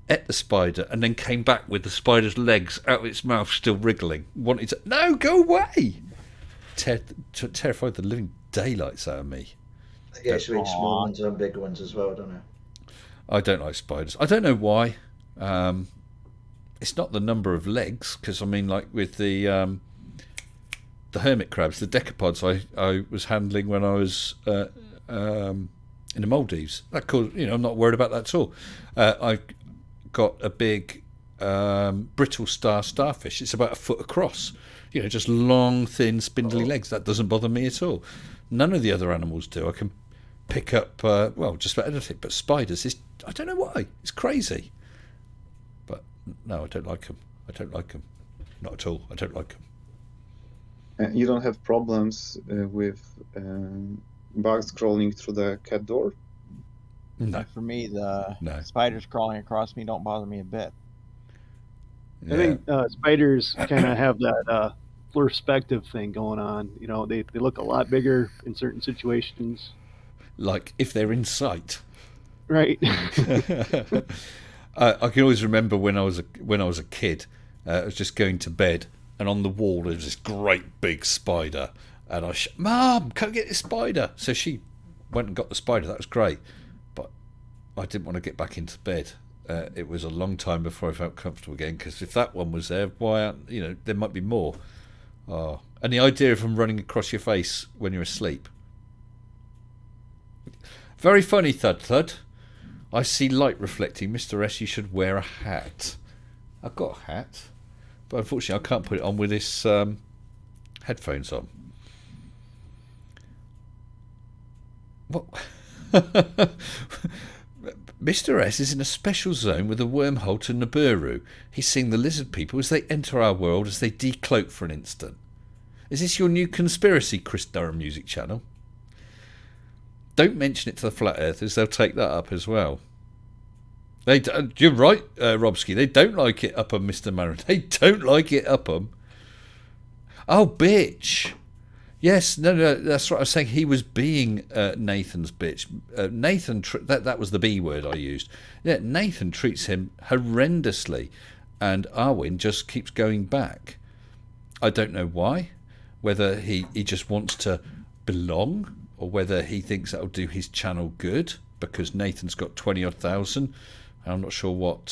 Speaker 1: ate the spider, and then came back with the spider's legs out of its mouth still wriggling. Wanted to, no, go away! Terrified the living daylights out of me.
Speaker 4: I guess you eat small ones and big ones as well, don't you?
Speaker 1: I don't like spiders. I don't know why. It's not the number of legs, because I mean, like with the the hermit crabs, the decapods I was handling when I was in the Maldives. That caused, I'm not worried about that at all. I got a big brittle starfish. It's about a foot across. Just long, thin, spindly legs. That doesn't bother me at all. None of the other animals do. I can pick up, just about anything. But spiders, I don't know why. It's crazy. But no, I don't like them. Not at all. I don't like them.
Speaker 5: You don't have problems with bugs crawling through the cat door?
Speaker 1: No.
Speaker 3: For me, the
Speaker 1: No.
Speaker 3: spiders crawling across me don't bother me a bit.
Speaker 1: Yeah.
Speaker 2: I think spiders kind of have that perspective thing going on. They look a lot bigger in certain situations.
Speaker 1: Like if they're in sight.
Speaker 2: Right.
Speaker 1: I can always remember when I was a kid, I was just going to bed, and on the wall there was this great big spider, and I Mum, come get this spider. So she went and got the spider. That was great, but I didn't want to get back into bed. It was a long time before I felt comfortable again, because if that one was there, why there might be more. Oh, and the idea of them running across your face when you're asleep. Very funny, Thud Thud. I see light reflecting. Mr. S, you should wear a hat. I've got a hat, but unfortunately I can't put it on with this headphones on. What? Mr. S is in a special zone with a wormhole to Nibiru. He's seeing the lizard people as they enter our world, as they decloak for an instant. Is this your new conspiracy, Chris Durham music channel? Don't mention it to the flat earthers, they'll take that up as well. You're right, Robsky, they don't like it up 'em, Mr. Maron. They don't like it up 'em. Oh, bitch. Yes, no, that's right. I was saying he was being Nathan's bitch. Nathan, that was the B word I used. Yeah, Nathan treats him horrendously, and Arwen just keeps going back. I don't know why. Whether he just wants to belong, or whether he thinks that'll do his channel good, because Nathan's got 20-odd thousand. I'm not sure what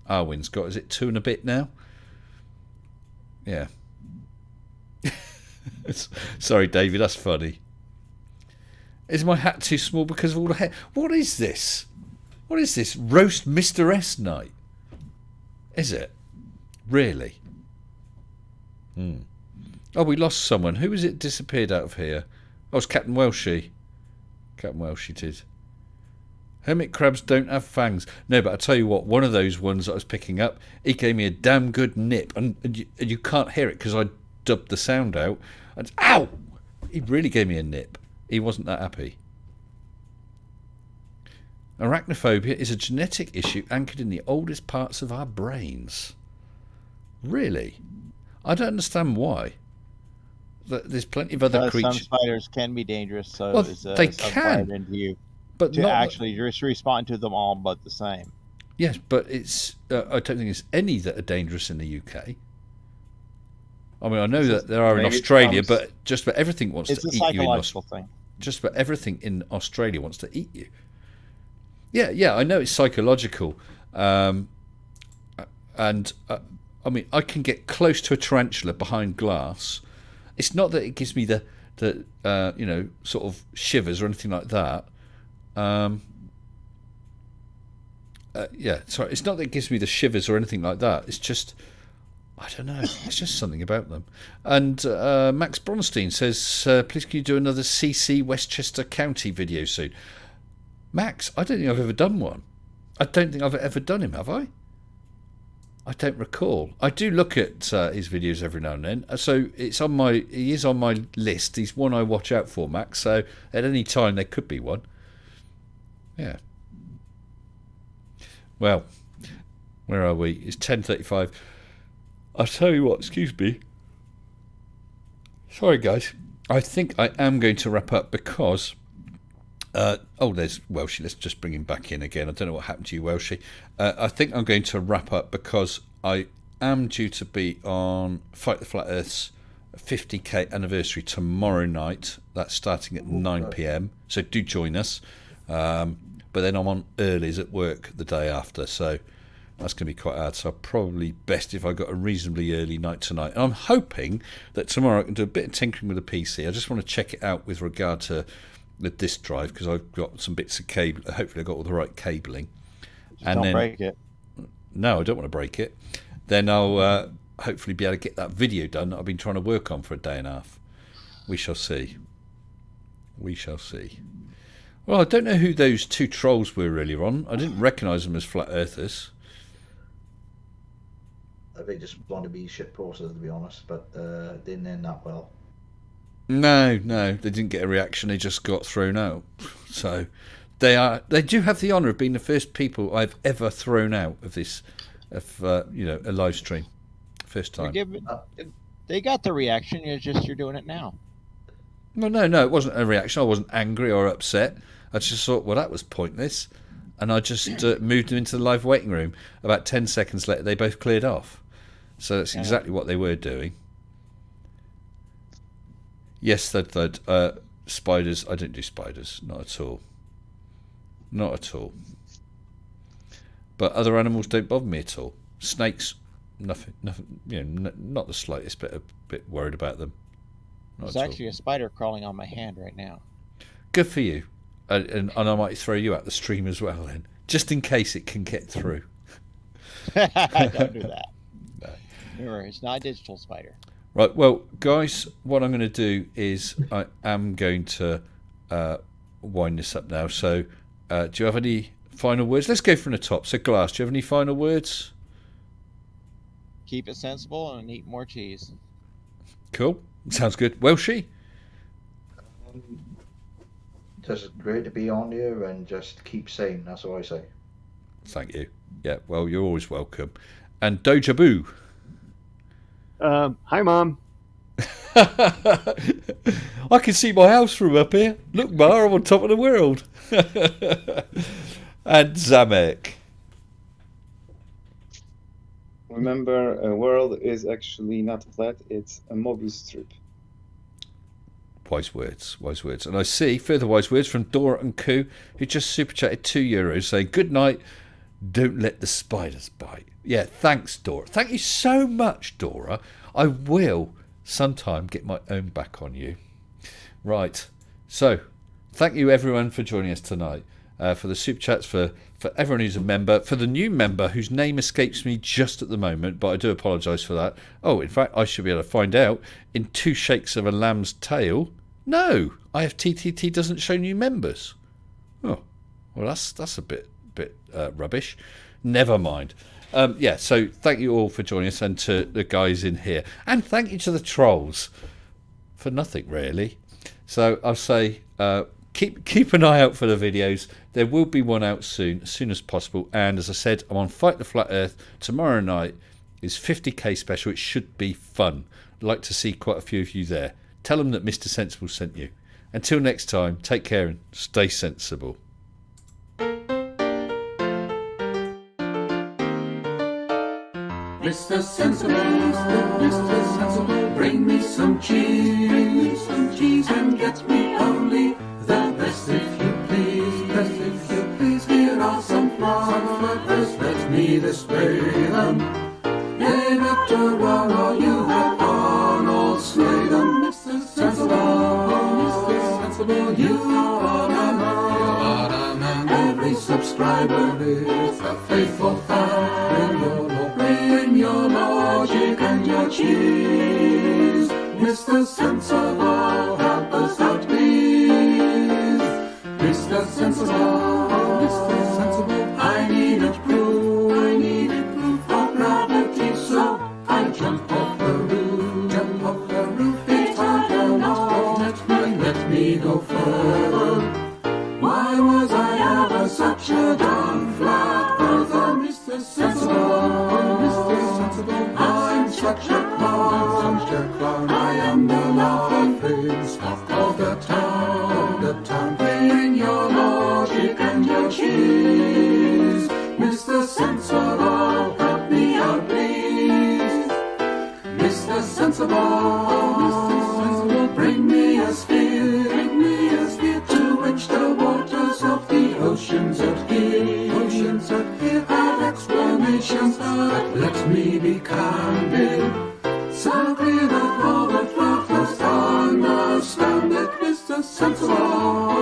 Speaker 1: Arwen's got. Is it 2 and a bit now? Yeah. Sorry, David, that's funny. Is my hat too small because of all the hair? What is this? What is this? Roast Mr. S night? Is it? Really? Oh, we lost someone. Who was it disappeared out of here? Oh, it's Captain Welshie. Captain Welshie did. Hermit crabs don't have fangs. No, but I'll tell you what, one of those ones that I was picking up, he gave me a damn good nip. And you can't hear it because I dubbed the sound out. And ow! He really gave me a nip. He wasn't that happy. Arachnophobia is a genetic issue anchored in the oldest parts of our brains. Really? I don't understand why. There's plenty of other creatures.
Speaker 3: Some spiders can be dangerous, so
Speaker 1: Well,
Speaker 3: it's
Speaker 1: they can,
Speaker 3: into you
Speaker 1: but
Speaker 3: to
Speaker 1: not
Speaker 3: actually just respond to them all but the same.
Speaker 1: Yes, but it's. I don't think there's any that are dangerous in the UK. I mean, I know that there are in Australia, but just about everything wants to eat you.
Speaker 3: It's a psychological thing.
Speaker 1: Just about everything in Australia wants to eat you. Yeah, I know it's psychological, and I mean, I can get close to a tarantula behind glass. It's not that it gives me the sort of shivers or anything like that. Sorry, it's not that it gives me the shivers or anything like that. It's just, I don't know. It's just something about them. And Max Bronstein says, please can you do another CC Westchester County video soon? Max, I don't think I've ever done one. I don't think I've ever done him, have I? I don't recall. I do look at his videos every now and then. So he is on my list. He's one I watch out for, Max. So at any time there could be one. Yeah. Well, where are we? It's 10:35. I'll tell you what, excuse me. Sorry, guys. I think I am going to wrap up because... there's Welshie. Let's just bring him back in again. I don't know what happened to you, Welshie. I think I'm going to wrap up because I am due to be on Fight the Flat Earth's 50k anniversary tomorrow night. That's starting at 9 p.m. So do join us. But then I'm on earlies at work the day after. So That's going to be quite hard, so probably best if I got a reasonably early night tonight. And I'm hoping that tomorrow I can do a bit of tinkering with the PC. I just want to check it out with regard to the disk drive, because I've got some bits of cable. Hopefully I've got all the right cabling.
Speaker 3: Just don't break it.
Speaker 1: No, I don't want to break it. Then I'll hopefully be able to get that video done that I've been trying to work on for a day and a half. We shall see. We shall see. Well, I don't know who those two trolls were earlier on. I didn't recognise them as flat earthers.
Speaker 4: They just want to be shit posters, to be honest, but didn't end that well.
Speaker 1: No, they didn't get a reaction. They just got thrown out. So they do have the honour of being the first people I've ever thrown out of this, a live stream. First time.
Speaker 3: They got the reaction. You're doing it now.
Speaker 1: No, it wasn't a reaction. I wasn't angry or upset. I just thought, well, that was pointless, and I just moved them into the live waiting room. About 10 seconds later, they both cleared off. So that's exactly what they were doing. Yes, thud. Spiders. I don't do spiders. Not at all. Not at all. But other animals don't bother me at all. Snakes, nothing. Not the slightest bit worried about them.
Speaker 3: There's actually a spider crawling on my hand right now.
Speaker 1: Good for you. And I might throw you out the stream as well then, just in case it can get through.
Speaker 3: Don't do that. No. Remember, it's not a digital spider.
Speaker 1: Right, well, guys, what I'm going to do is I am going to wind this up now. So, do you have any final words? Let's go from the top. So, Glass, do you have any final words?
Speaker 3: Keep it sensible and eat more cheese.
Speaker 1: Cool. Sounds good. Welshie?
Speaker 4: Just great to be on here, and just keep sane. That's all I say.
Speaker 1: Thank you. Yeah, well, you're always welcome. And Doja Boo?
Speaker 2: Hi, Mom.
Speaker 1: I can see my house from up here. Look, Ma, I'm on top of the world. And Zamek?
Speaker 5: Remember, a world is actually not flat, it's a Mobius strip.
Speaker 1: Wise words. And I see further wise words from Dora and Koo, who just super chatted €2 saying, good night, don't let the spiders bite. Yeah, thanks, Dora. Thank you so much, Dora. I will sometime get my own back on you. Right. So, thank you everyone for joining us tonight. For the super chats, for everyone who's a member, for the new member whose name escapes me just at the moment, but I do apologise for that. Oh, in fact, I should be able to find out in 2 shakes of a lamb's tail. No, IFTTT doesn't show new members. Oh, well, that's a bit rubbish. Never mind. So thank you all for joining us, and to the guys in here, and thank you to the trolls for nothing really. So I'll say keep an eye out for the videos. There will be one out soon, as soon as possible. And as I said, I'm on Fight the Flat Earth tomorrow night. Is 50k special. It should be fun. I'd like to see quite a few of you there. Tell them that Mr. Sensible sent you. Until next time, take care and stay sensible.
Speaker 9: Mr. Sensible, Mr. Sensible, bring me some cheese, and get me only the best if you please. Here are some flowers, let me display them. Yea, Dr. Warner, you have Arnold slay them. Mr. Sensible, you are a man. Every subscriber is a faithful fan. Bring your logic and your cheese. Mr. Sensible, help us out, please. Mr. Sensible, I needed proof of gravity, so I jump off the roof. It's hard enough, let me go further. Why was I ever such a darn flat earther, Mr. Sensible? I'm such a clown. I am the laughing stock of the town. Bring your logic and your cheese. Mr. Sensible, help me out, please. Mr. Sensible, bring me a sphere to which the waters of the oceans adhere. Have explanation but let me be candid. So clear that all the fluff must understand that Mr. Sensible